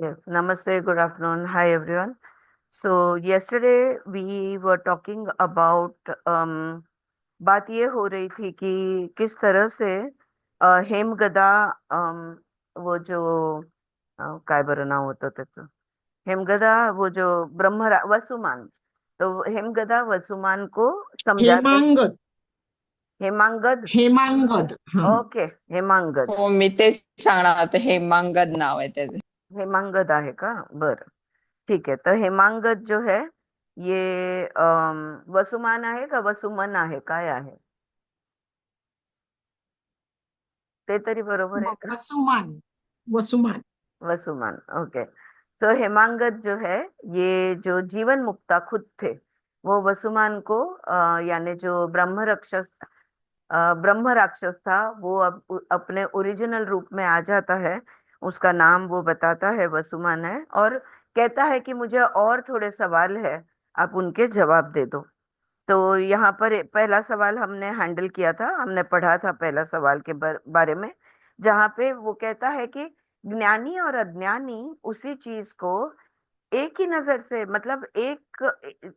Yes, Namaste, good afternoon. Hi, everyone. So, yesterday we were talking about बात ये हो रही थी कि किस तरह से हेमगदा वो जो काय बरं नाव होतं त्याचं हेमगदा वो जो वसुमान तो हेमगदा वसुमान को समझाते हेमांगद. हेमांगद हेमांगद. हा. ओके हेमांगद हो, मी तेच सांगणार होते. हेमांगद नाव आहे त्याचे. हेमांगद आहे का बरं ठीक आहे तर हेमांगद जो है ये वसुमान आहे का वसुमन आहे काय आहे ते तरी बरोबर आहे का वसुमान. वसुमान. वसुमान ओके तो हेमांगद जो है ये जो जीवन मुक्ता खुद थे वो वसुमान को यानी जो ब्रह्म राक्षस था वो अब अपने ओरिजिनल रूप में आ जाता है। उसका नाम वो बताता है वसुमान है और कहता है कि मुझे और थोड़े सवाल है, आप उनके जवाब दे दो। तो यहाँ पर पहला सवाल हमने हैंडल किया था, हमने पढ़ा था पहला सवाल के बारे में, जहाँ पे वो कहता है कि ज्ञानी और अज्ञानी उसी चीज को एक ही नजर से मतलब एक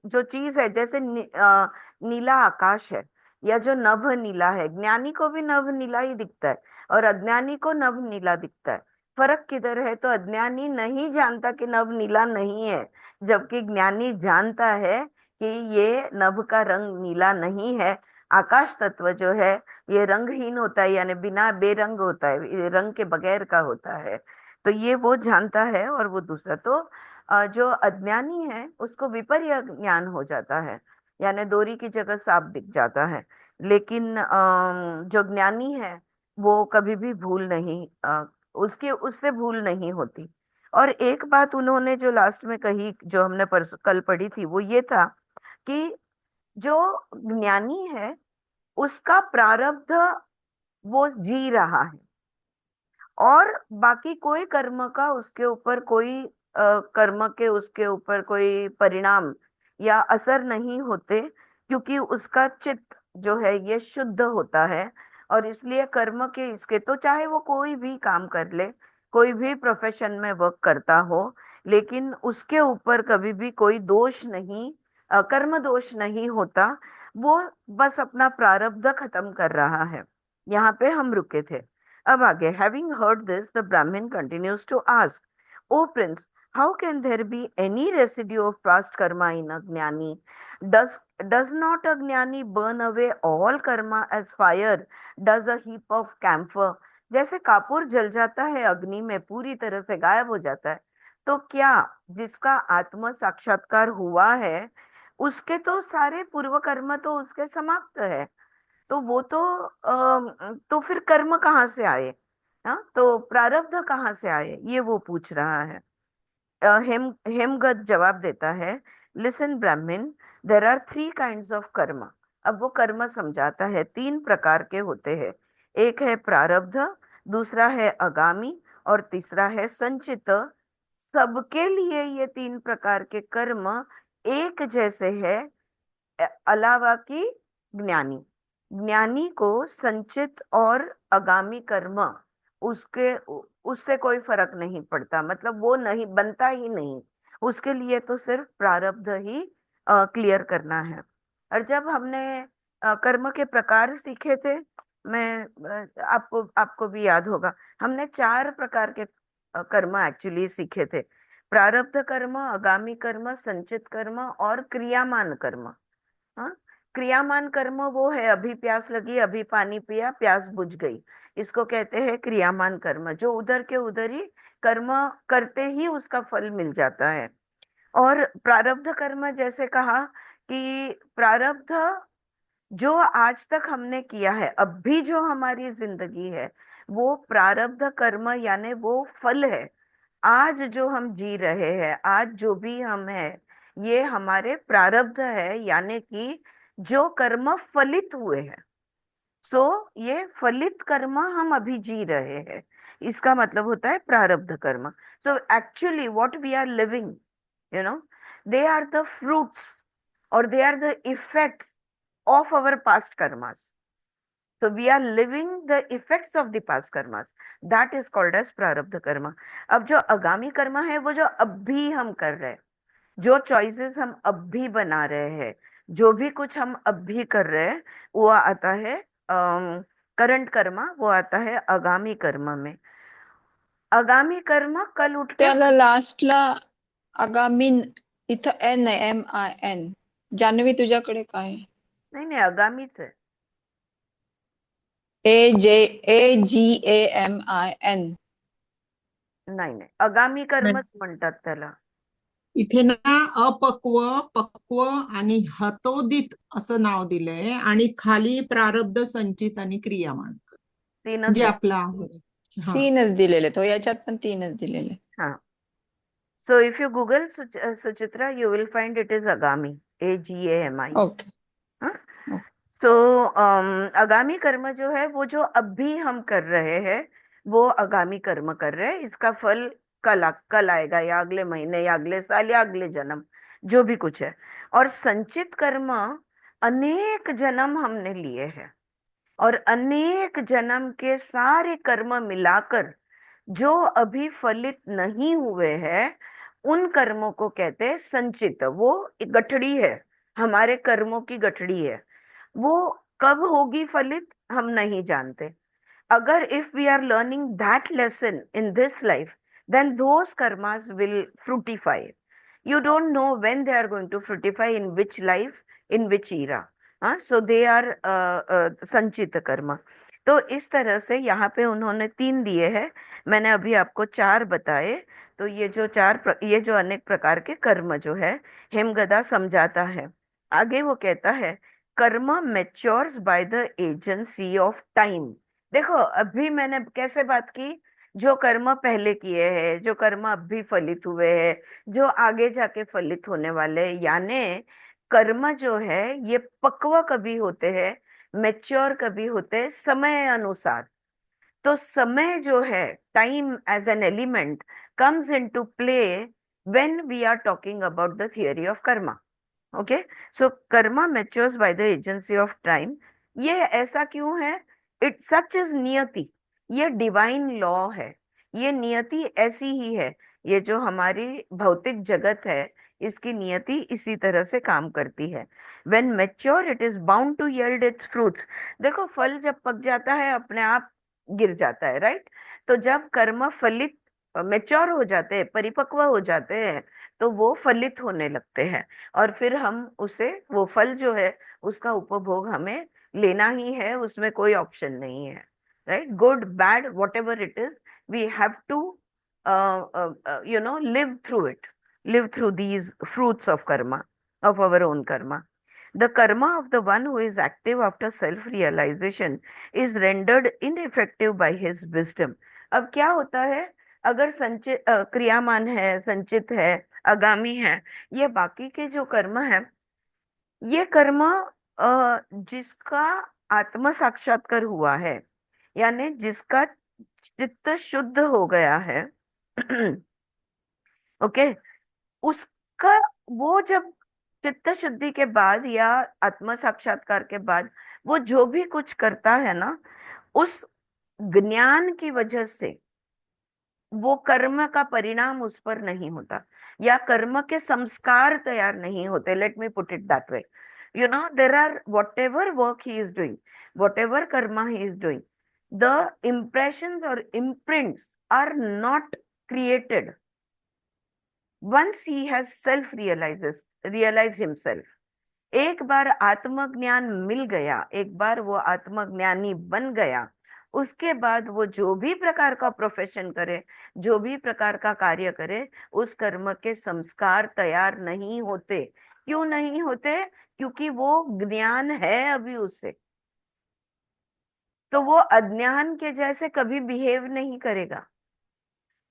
जो चीज है जैसे नीला आकाश है या जो नभ नीला है, ज्ञानी को भी नभ नीला ही दिखता है और अज्ञानी को नभ नीला दिखता है। फर्क किधर है? तो अज्ञानी नहीं जानता कि नभ नीला नहीं है, जबकि ज्ञानी जानता है कि ये नभ का रंग नीला नहीं है। आकाश तत्व जो है ये रंगहीन होता है, यानी बिना बेरंग होता है, ये रंग के बगैर का होता है। तो ये वो जानता है। और वो दूसरा तो जो अज्ञानी है उसको विपर्य ज्ञान हो जाता है, यानी दोरी की जगह सांप दिख जाता है। लेकिन जो ज्ञानी है वो कभी भी भूल नहीं उसकी उससे भूल नहीं होती। और एक बात उन्होंने जो लास्ट में कही, जो हमने परसों कल पढ़ी थी, वो ये था कि जो ज्ञानी है उसका प्रारब्ध वो जी रहा है और बाकी कोई कर्म का उसके ऊपर कोई कर्म के उसके ऊपर कोई परिणाम या असर नहीं होते, क्योंकि उसका चित्त जो है ये शुद्ध होता है। और इसलिए कर्म के इसके तो चाहे वो कोई भी काम कर ले, कोई भी प्रोफेशन में वर्क करता हो, लेकिन उसके ऊपर कभी भी कोई दोष नहीं, कर्म दोष नहीं होता। वो बस अपना प्रारब्ध खत्म कर रहा है। यहाँ पे हम रुके थे। अब आगे, having heard this, the Brahmin continues to ask, O Prince, how can there be any residue of past karma in a jnani? Does does not a jnani burn away all karma as fire does a heap of camphor? जैसे कापूर जल जाता है अग्नि में, पूरी तरह से गायब हो जाता है, तो क्या जिसका आत्म साक्षात्कार हुआ है उसके तो सारे पूर्व कर्म तो उसके समाप्त है। तो वो तो तो फिर कर्म कहाँ से आए? हाँ, तो प्रारब्ध कहाँ से आए, ये वो पूछ रहा है। हेमगत जवाब देता है, listen Brahman, there are three kinds of karma. अब वो कर्म समझाता है, तीन प्रकार के होते हैं। एक है प्रारब्ध, दूसरा है आगामी और तीसरा है संचित। सबके लिए ये तीन प्रकार के कर्म एक जैसे है, अलावा की ज्ञानी। ज्ञानी को संचित और आगामी कर्म उसके उससे कोई फर्क नहीं पड़ता, मतलब वो नहीं बनता ही नहीं, उसके लिए तो सिर्फ प्रारब्ध ही क्लियर करना है। और जब हमने कर्म के प्रकार सीखे थे, मैं आपको आपको भी याद होगा, हमने चार प्रकार के कर्म एक्चुअली सीखे थे। प्रारब्ध कर्म, आगामी कर्म, संचित कर्म और क्रियामान कर्म। हाँ, क्रियामान कर्म वो है, अभी प्यास लगी, अभी पानी पिया, प्यास बुझ गई, इसको कहते हैं क्रियामान कर्म, जो उधर के उधर ही कर्म करते ही उसका फल मिल जाता है। और प्रारब्ध कर्म जैसे कहा कि प्रारब्ध जो आज तक हमने किया है, अब भी जो हमारी जिंदगी है, वो प्रारब्ध कर्म यानी वो फल है। आज जो हम जी रहे हैं, आज जो भी हम हैं, ये हमारे प्रारब्ध है, यानी कि जो कर्म फलित हुए हैं। सो ये फलित कर्म हम अभी जी रहे हैं, इसका मतलब होता है प्रारब्ध कर्म। So actually what we are living, you know, they are the fruits और they are the effects of our past karmas. So we are living the effects of the past karmas. That is called as प्रारब्ध कर्म. अब जो आगामी कर्म है वो जो अभी हम कर रहे हैं, जो चॉइसेस हम अभी बना रहे हैं, जो भी कुछ हम अभी कर रहे हैं, वो आता है करंट कर्म, वो आता है आगामी कर्म में. आगामी कर्म कल उठ के त्याला लास्टला आगामीन इथं एन आहे, MIN. जान्हवी तुझ्याकडे काय आहे? नहीं नहीं आगामीच है. AGAMIN. नाही नाही आगामी नाही. कर्मच म्हणतात त्याला. इथे ना अपक्व, पक्व आणि हतोदित असं नाव दिलंय आणि खाली प्रारब्ध, संचित आणि क्रियामान तीनच जे आहे. आपलं आहे. हा. तीनच दिलेले तो, याच्यात पण तीनच दिलेले. हाँ. So if you Google Suchitra, you will find it is Agami, AGAMI. Okay. हाँ. ओके. तो आगामी कर्म जो है वो जो अभी हम कर रहे हैं वो आगामी कर्म कर रहे हैं. इसका फल कल आएगा, या अगले महीने, या अगले साल, या अगले जन्म, जो भी कुछ है. और संचित कर्म अनेक जन्म हमने लिए हैं, और अनेक जन्म के सारे कर्म मिलाकर जो अभी फलित नहीं हुए हैं उन कर्मों को कहते हैं संचित. वो एक गठड़ी है, हमारे कर्मों की गठड़ी है. वो कब होगी फलित हम नहीं जानते. अगर if we are learning that lesson in this life, then those karmas will fructify. You don't know when they are going to fructify, in which life, in which era. So they are संचित कर्म. तो इस तरह से यहाँ पे उन्होंने 3 दिए हैं, मैंने अभी आपको 4 बताए. तो ये जो ये जो अनेक प्रकार के कर्म जो है हेमगदा समझाता है. आगे वो कहता है कर्म matures by the agency of time. देखो अभी मैंने कैसे बात की, जो कर्म पहले किए हैं, जो कर्म अभी फलित हुए हैं, जो आगे जाके फलित होने वाले हैं, यानी कर्म जो है ये पक्व कभी होते हैं, मैच्योर कभी होते हैं समय अनुसार. तो समय जो है, time as an element comes into play when we are talking about the theory of karma. Okay. So karma matures by the agency of time. ये ऐसा क्यों है? इट सच इज नियति. ये डिवाइन लॉ है, ये नियति ऐसी ही है. ये जो हमारी भौतिक जगत है इसकी नियति इसी तरह से काम करती है. When mature it is bound to yield its fruits. देखो फल जब पक जाता है अपने आप गिर जाता है, राइट. तो जब कर्म फलित, मैच्योर हो जाते हैं, परिपक्व हो जाते हैं, तो वो फलित होने लगते हैं, और फिर हम उसे, वो फल जो है उसका उपभोग हमें लेना ही है, उसमें कोई ऑप्शन नहीं है, right. Good bad whatever it is, we have to live through it, live through these fruits of karma, of our own karma. The karma of the one who is active after self realization is rendered ineffective by his wisdom. अब क्या होता है, अगर संचित क्रियामान है, संचित है, आगामी है, ये बाकी के जो कर्म है, ये कर्म जिसका आत्म साक्षात्कार हुआ है, यानी जिसका चित्त शुद्ध हो गया है, ओके, उसका, वो जब चित्त शुद्धि के बाद या आत्म साक्षात्कार के बाद वो जो भी कुछ करता है ना, उस ज्ञान की वजह से वो कर्म का परिणाम उस पर नहीं होता, या कर्म के संस्कार तैयार नहीं होते. Let me put it that way. There are whatever work he is doing, whatever karma he is doing, the impressions और imprints are not created once he has realized himself. एक बार आत्मज्ञान मिल गया, एक बार वो आत्मज्ञानी बन गया, उसके बाद वो जो भी प्रकार का प्रोफेशन करे, जो भी प्रकार का कार्य करे, उस कर्म के संस्कार तैयार नहीं होते. क्यों नहीं होते? क्योंकि वो ज्ञान है अभी उससे. तो वो अज्ञान के जैसे कभी बिहेव नहीं करेगा.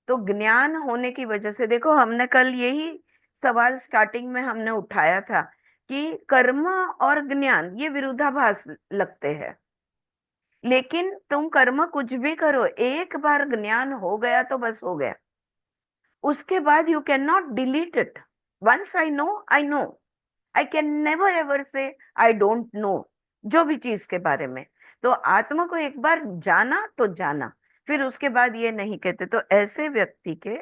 तो ज्ञान होने की वजह से, देखो हमने कल यही सवाल स्टार्टिंग में हमने उठाया था कि कर्म और ज्ञान ये विरोधाभास लगते हैं, लेकिन तुम कर्म कुछ भी करो, एक बार ज्ञान हो गया तो बस हो गया. उसके बाद you can not delete it. Once I know, I can never ever say I don't know, जो भी चीज के बारे में. तो आत्मा को एक बार जाना तो जाना, फिर उसके बाद ये नहीं कहते। तो ऐसे व्यक्ति के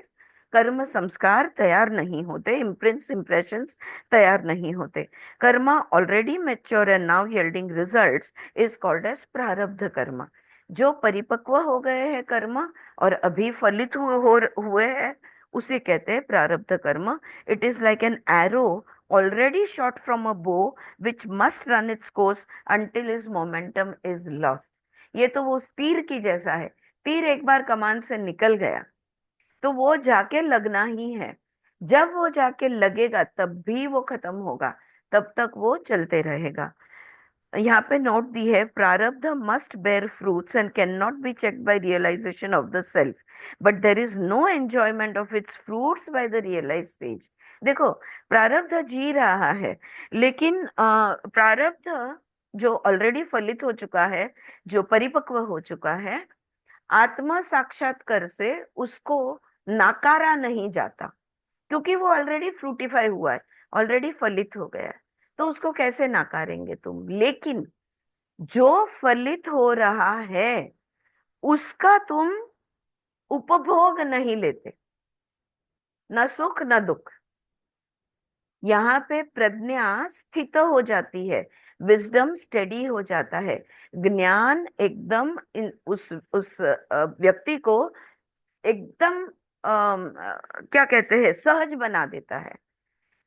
कर्म संस्कार तैयार नहीं होते, इम्प्रिंट्स इम्प्रेशंस तैयार नहीं होते। Karma already mature and now yielding results is called as prarabdha karma. जो परिपक्व हो गए हैं कर्म और अभी फलित हुए हैं, उसे कहते हैं प्रारब्ध कर्म। It is like an arrow already shot from a bow which must run its course until its momentum is lost। ये तो वो उस तीर की जैसा है। तीर एक बार कमान से निकल गया तो वो जाके लगना ही है। जब वो जाके लगेगा तब भी वो खत्म होगा, तब तक वो चलते रहेगा। यहाँ पे नोट दी है, prarabdha must bear fruits and can not be checked by realization of the self, but there is no enjoyment of its fruits by the realize stage. देखो, प्रारब्ध जी रहा है, लेकिन प्रारब्ध जो ऑलरेडी फलित हो चुका है, जो परिपक्व हो चुका है, आत्म साक्षात्कार से उसको नाकारा नहीं जाता, क्योंकि वो ऑलरेडी फ्रूटिफाई हुआ है, ऑलरेडी फलित हो गया है। तो उसको कैसे नाकारेंगे तुम? लेकिन जो फलित हो रहा है उसका तुम उपभोग नहीं लेते, न सुख न दुख। यहाँ पे प्रज्ञा स्थित हो जाती है, विजडम स्टेडी हो जाता है, ज्ञान एकदम उस व्यक्ति को एकदम क्या कहते हैं, सहज बना देता है।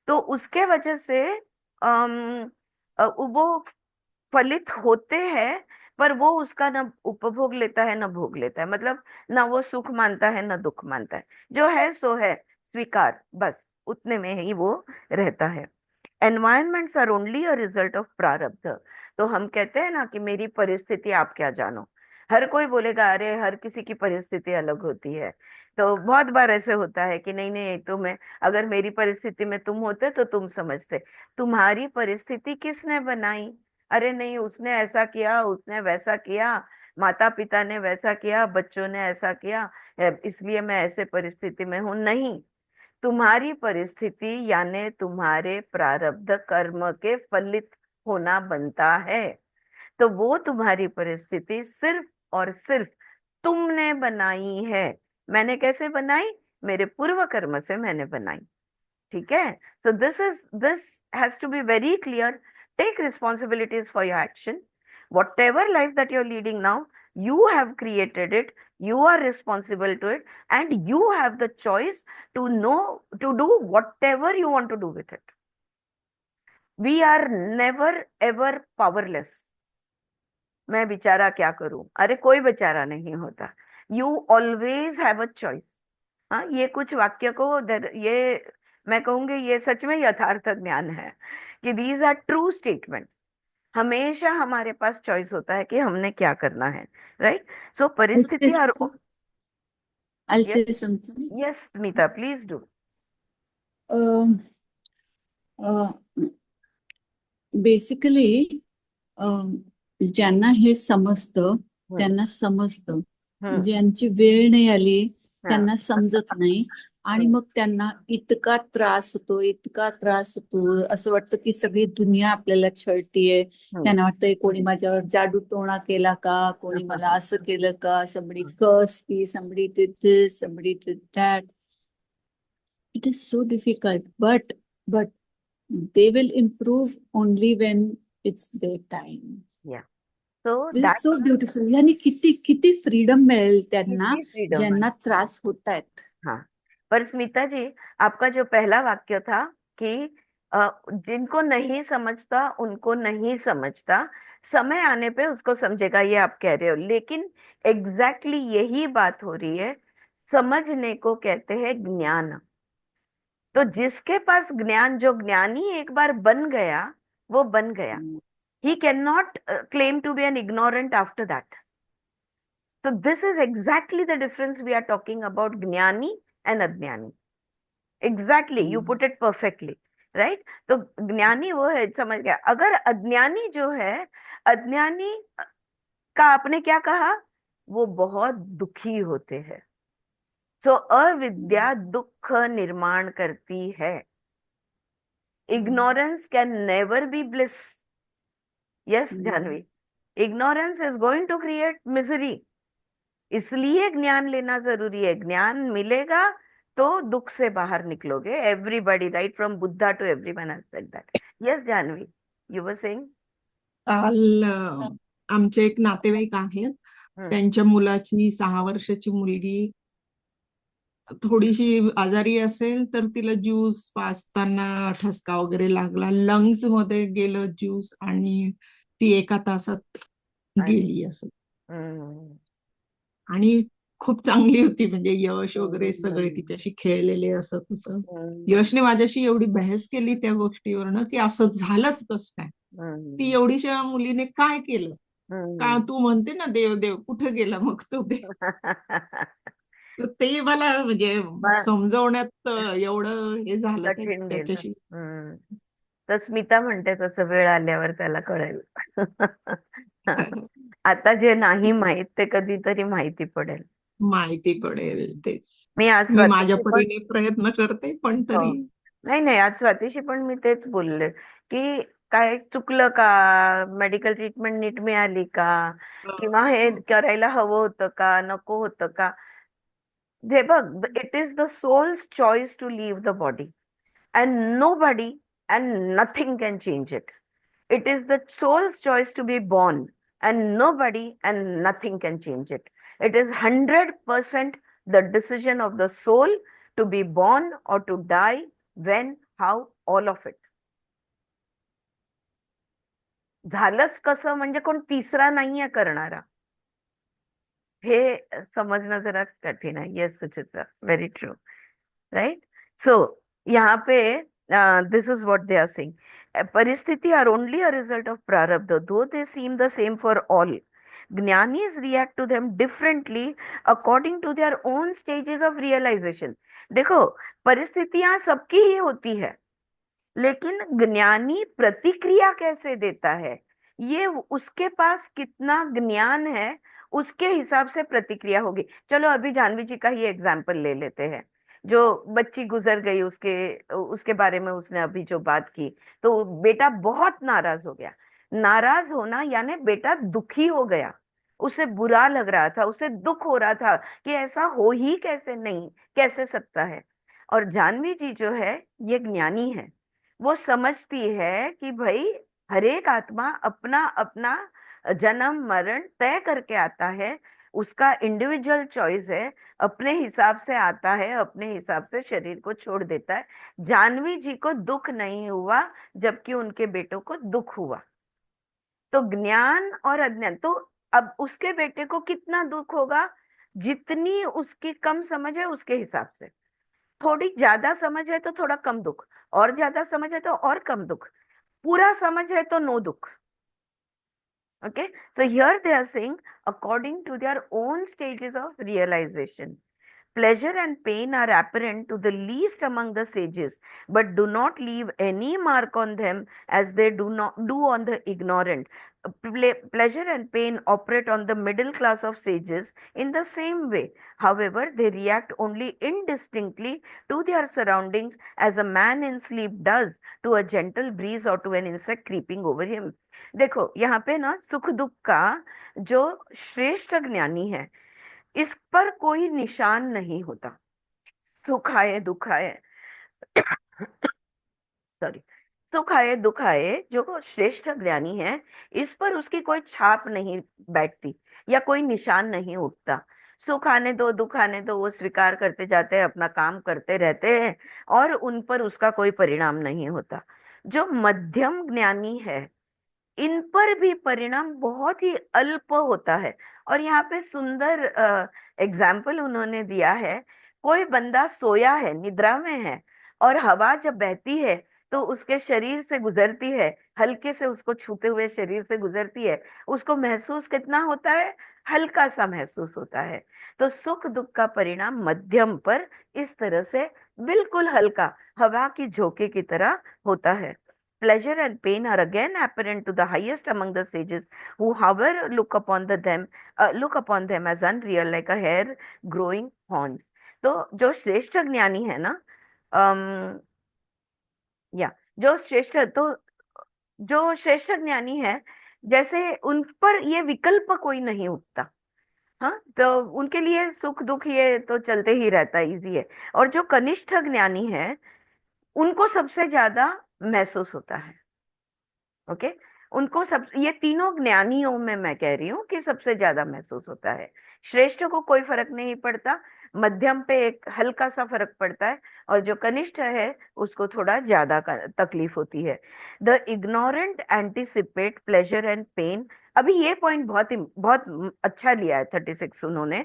तो उसके वजह से वो फलित होते हैं, पर वो उसका न उपभोग लेता है न भोग लेता है। मतलब ना वो सुख मानता है न दुख मानता है, जो है सो है, स्वीकार, बस उतने में ही वो रहता है। Environments are only a result of prarabdha. तो हम कहते हैं ना कि मेरी परिस्थिति आप क्या जानो। हर कोई बोलेगा अरे हर किसी की परिस्थिति अलग होती है। तो बहुत बार ऐसे होता है कि नहीं नहीं, तो मैं, अगर मेरी परिस्थिति में तुम होते तो तुम समझते। तुम्हारी परिस्थिति किसने बनाई? अरे नहीं, उसने ऐसा किया, उसने वैसा किया, माता पिता ने वैसा किया, बच्चों ने ऐसा किया, इसलिए मैं ऐसे परिस्थिति में हूं। नहीं, तुम्हारी परिस्थिति यानी तुम्हारे प्रारब्ध कर्म के फलित होना बनता है। तो वो तुम्हारी परिस्थिति सिर्फ और सिर्फ तुमने बनाई है। मैंने कैसे बनाई? मेरे पूर्व कर्म से मैंने बनाई। ठीक है? so this has to be very clear। take responsibilities for your action। whatever life that you're leading now, you have created it, you are responsible to it, and you have the choice to know, to do whatever you want to do with it। we are never ever powerless। मैं बेचारा क्या करूं? अरे कोई बेचारा नहीं होता। You always have a choice. हाँ, ये कुछ वाक्य को ये मैं कहूंगी ये सच में यथार्थ ज्ञान है कि दीज आर ट्रू स्टेटमेंट। हमेशा हमारे पास चॉइस होता है कि हमने क्या करना है। राइट? सो I'll say परिस्थिति और something. I'll yes, say something. Yes Smita, please do. Um, uh, Basically, ज्यांना हे समजतं त्यांना समजतं, ज्यांची वेळ नाही आली त्यांना समजत नाही, आणि मग त्यांना इतका त्रास होतो, इतका त्रास होतो, असं वाटतं की सगळी दुनिया आपल्याला छळतीये। त्यांना वाटतंय कोणी माझ्यावर जादू टोणा केला का, कोणी मला असं केलं का, somebody cursed me, somebody did this, somebody did that। It is so difficult, but they will improve only when it's their time। So This is so beautiful। यानी किती किती फ्रीडम मिळेल त्यांना फ्रीडम ज्यांना त्रास होत आहेत। हाँ, पर स्मिता जी, आपका जो पहला वाक्य था कि जिनको नहीं समझता उनको नहीं समझता, समय आने पे उसको समझेगा, ये आप कह रहे हो। लेकिन एग्जैक्टली यही बात हो रही है। समझने को कहते हैं ज्ञान। तो जिसके पास ज्ञान, जो ज्ञानी एक बार बन गया, वो बन गया। He can not claim to be an ignorant after that. So this is exactly the difference we are talking about, ज्ञानी and अज्ञानी। Exactly, you put it perfectly, right? तो ज्ञानी वो है, समझ गया। अगर अज्ञानी जो है, अज्ञानी का आपने क्या कहा? वो बहुत दुखी होते हैं। सो अविद्या दुख निर्माण करती है। Ignorance can never be bliss. Yes Janvi? Ignorance is going to create misery. इसलिए ज्ञान लेना जरूरी है। ज्ञान मिलेगा तो दुख से बाहर निकलोगे। Everybody, right from Buddha to everyone has said that. Yes Janvi, you were saying. काल आमचे एक नातेवाईक आहेत, हम्म त्यांच्या मुलाची 6 वर्षाची मुलगी थोडीशी आजारी असेल तर तिला ज्यूस पाजताना ठसका वगैरे लागला, लंग्स मध्ये गेलं ज्यूस आणि ती 1 तासात अरे गेली असं. हम्म आणि खूप चांगली होती, म्हणजे यश वगैरे सगळे हम्म तिच्याशी खेळलेले असं तसं. हम्म यशने माझ्याशी एवढी बहस केली त्या गोष्टीवरनं की असं झालंच कसं काय, ती हम्म एवढीशा मुलीने काय केलं. का हम्म तू म्हणते ना देव देव, कुठे गेला मग तो देव. तर ते मला म्हणजे ब- समजवण्यात एवढं हे झालं कठीण गेलं. त्याच्याशी. तर स्मिता म्हणते तसं वेळ आल्यावर त्याला कळेल. आता जे नाही माहित ते कधीतरी माहिती पडेल. माहिती पडेल तेच. मी आज मी माझ्या स्वतःशी पण, परीने प्रयत्न करते पण हो, तरी. नाही नाही, आज स्वातीशी पण मी तेच बोलले की काय चुकलं का, मेडिकल ट्रीटमेंट नीट मिळाली का, किंवा हे करायला हवं होतं का, नको होतं का. हे बघ, it is the soul's choice to leave the body, and nobody and nothing can change it. It is the soul's choice to be born, and nobody and nothing can change it. It is 100% the decision of the soul to be born or to die, when, how, all of it. झालंच कसं म्हणजे कोण तिसरा नाहीये करणारा, हे समझना जरा कठिन है। Yes Suchitra, very true, right. So यहाँ पे this is what they are saying, परिस्थिति are only a result of prarabdha, though they seem the same for all. ज्ञानीज react to them differently according to their own stages of realisation. देखो, परिस्थितियां सबकी ही होती है, लेकिन ज्ञानी प्रतिक्रिया कैसे देता है, ये उसके पास कितना ज्ञान है उसके हिसाब से प्रतिक्रिया होगी। चलो अभी जानवी जी का ही एग्जाम्पल ले लेते हैं। जो बच्ची गुजर गई, उसके उसके बारे में उसने अभी जो बात की, तो बेटा बहुत नाराज हो गया। नाराज होना यानी बेटा दुखी हो गया, उसे बुरा लग रहा था, उसे दुख हो रहा था कि ऐसा हो ही कैसे, नहीं कैसे सकता है। और जानवी जी जो है ये ज्ञानी है, वो समझती है कि भाई हर एक आत्मा अपना अपना जन्म मरण तय करके आता है, उसका इंडिविजुअल चॉइस है, अपने हिसाब से आता है, अपने हिसाब से शरीर को छोड़ देता है। जानवी जी को दुख नहीं हुआ, जबकि उनके बेटों को दुख हुआ। तो ज्ञान और अज्ञान, तो अब उसके बेटे को कितना दुख होगा, जितनी उसकी कम समझ है उसके हिसाब से। थोड़ी ज्यादा समझ है तो थोड़ा कम दुख, और ज्यादा समझ है तो और कम दुख, पूरा समझ है तो नो दुख। Okay, so here they are saying according to their own stages of realization. Pleasure and pain are apparent to the least among the sages, but do not leave any mark on them as they do not do on the ignorant. Pleasure and pain operate on the middle class of sages in the same way. However, they react only indistinctly to their surroundings, as a man in sleep does to a gentle breeze or to an insect creeping over him. देखो यहाँ पे ना, सुख दुख का जो श्रेष्ठ ज्ञानी है, इस पर कोई निशान नहीं होता। सुख आए दुख आए, सॉरी, सुख आए दुख आए, जो श्रेष्ठ ज्ञानी है, इस पर उसकी कोई छाप नहीं बैठती या कोई निशान नहीं उठता। सुख आने दो दुख आने दो, वो स्वीकार करते जाते हैं, अपना काम करते रहते हैं, और उन पर उसका कोई परिणाम नहीं होता। जो मध्यम ज्ञानी है, इन पर भी परिणाम बहुत ही अल्प होता है। और यहाँ पे सुंदर एग्जाम्पल उन्होंने दिया है। कोई बंदा सोया है, निद्रा में है, और हवा जब बहती है तो उसके शरीर से गुजरती है, हल्के से उसको छूते हुए शरीर से गुजरती है, उसको महसूस कितना होता है, हल्का सा महसूस होता है। तो सुख दुख का परिणाम मध्यम पर इस तरह से बिल्कुल हल्का, हवा की झोंके की तरह होता है। Pleasure and pain are again apparent to the highest among the sages, who however look upon them as unreal, like a hair growing horns. तो जो श्रेष्ठ ज्ञानी है ना, या जो श्रेष्ठ, तो जो श्रेष्ठ ज्ञानी है, जैसे उन पर ये विकल्प कोई नहीं उठता। हाँ, तो उनके लिए सुख दुख ये तो चलते ही रहता है, इजी है। और जो कनिष्ठ ज्ञानी है उनको सबसे ज्यादा महसूस होता है। ओके, उनको सब, ये तीनों ज्ञानियों में मैं कह रही हूँ कि सबसे ज्यादा महसूस होता है। श्रेष्ठ को कोई फर्क नहीं पड़ता, मध्यम पे एक हल्का सा फर्क पड़ता है, और जो कनिष्ठ है उसको थोड़ा ज्यादा तकलीफ होती है। The ignorant anticipate pleasure and pain. अभी ये पॉइंट बहुत अच्छा लिया है 36 उन्होंने।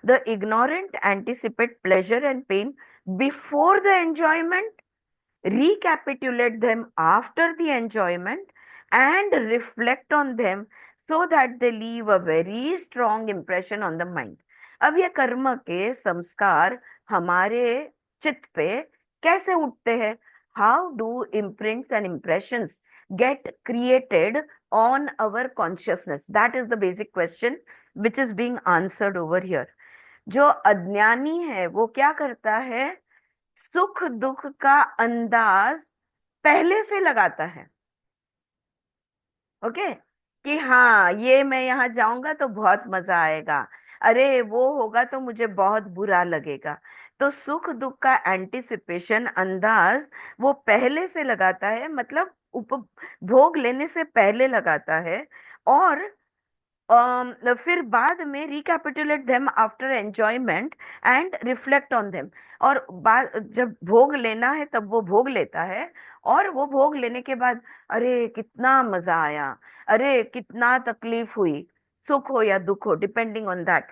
The ignorant anticipate pleasure and pain before the enjoyment, recapitulate them after the enjoyment, and reflect on them so that they leave a very strong impression on the mind. अब ये कर्म के संस्कार हमारे चित्त पे कैसे उठते हैं? How do imprints and impressions get created on our consciousness? That is the basic question which is being answered over here. जो अज्ञानी है वो क्या करता है? सुख दुख का अंदाज पहले से लगाता है। ओके, कि हाँ ये मैं यहाँ जाऊंगा तो बहुत मजा आएगा, अरे वो होगा तो मुझे बहुत बुरा लगेगा। तो सुख दुख का एंटिसिपेशन, अंदाज वो पहले से लगाता है, मतलब उपभोग लेने से पहले लगाता है। और फिर बाद में recapitulate them after enjoyment and reflect on them. और बाद जब भोग लेना है तब वो भोग लेता है, और वो भोग लेने के बाद अरे कितना मजा आया, अरे कितना तकलीफ हुई, सुख हो या दुख हो, डिपेंडिंग ऑन दैट,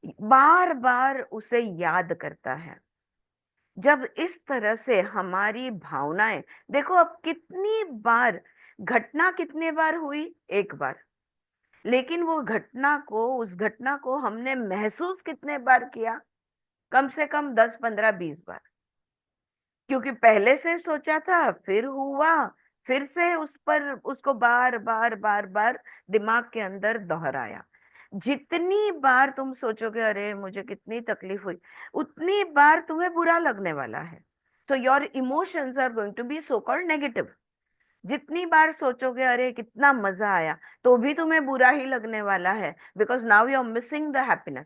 बार बार उसे याद करता है। जब इस तरह से हमारी भावनाएं, देखो अब कितनी बार घटना, कितने बार हुई? एक बार। लेकिन वो घटना को, उस घटना को हमने महसूस कितने बार किया? कम से कम 10 15 20 बार। क्योंकि पहले से सोचा था, फिर हुआ, फिर से उस पर उसको बार बार बार बार दिमाग के अंदर दोहराया। जितनी बार तुम सोचोगे अरे मुझे कितनी तकलीफ हुई, उतनी बार तुम्हें बुरा लगने वाला है। So your emotions are going to be so called negative. जितनी बार सोचोगे अरे कितना मजा आया, तो भी तुम्हें बुरा ही लगने वाला है, because now you are missing the happiness.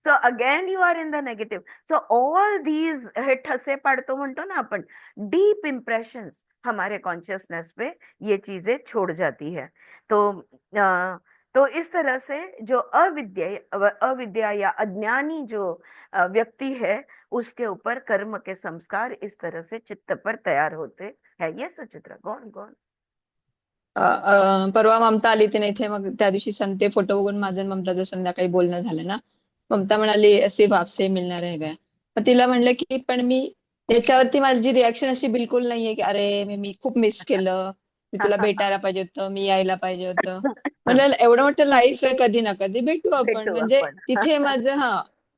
So again you are in the negative. So all these हे ठसे पडतो म्हणतो ना आपण, डीप इम्प्रेशंस हमारे कॉन्शियसनेस पे ये चीजें छोड़ जाती है। तो तो इस तरह से जो अविद्या या अज्ञानी जो व्यक्ति है, उसके ऊपर कर्म के संस्कार इस तरह से चित्त पर तैयार होते हैं। ये सुचित्रा, गौन गौन परवा ममता आली होती ना इथे, मग त्या दिवशी संते फोटो बघून माझं आणि ममताचं संध्याकाळी बोलणं झालं ना. ममता म्हणाली असे आपसे मिलना रह गया. मग तिला म्हणलं की पण मी त्याच्यावरती माझी रिॲक्शन अशी बिलकुल नाहीये की अरे मी खूप मिस केलं, मी तुला भेटायला पाहिजे होतं, मी यायला पाहिजे होतं. म्हणलं एवढं मोठं लाईफ आहे, कधी ना कधी भेटू आपण. भेटू म्हणजे आपण. तिथे माझं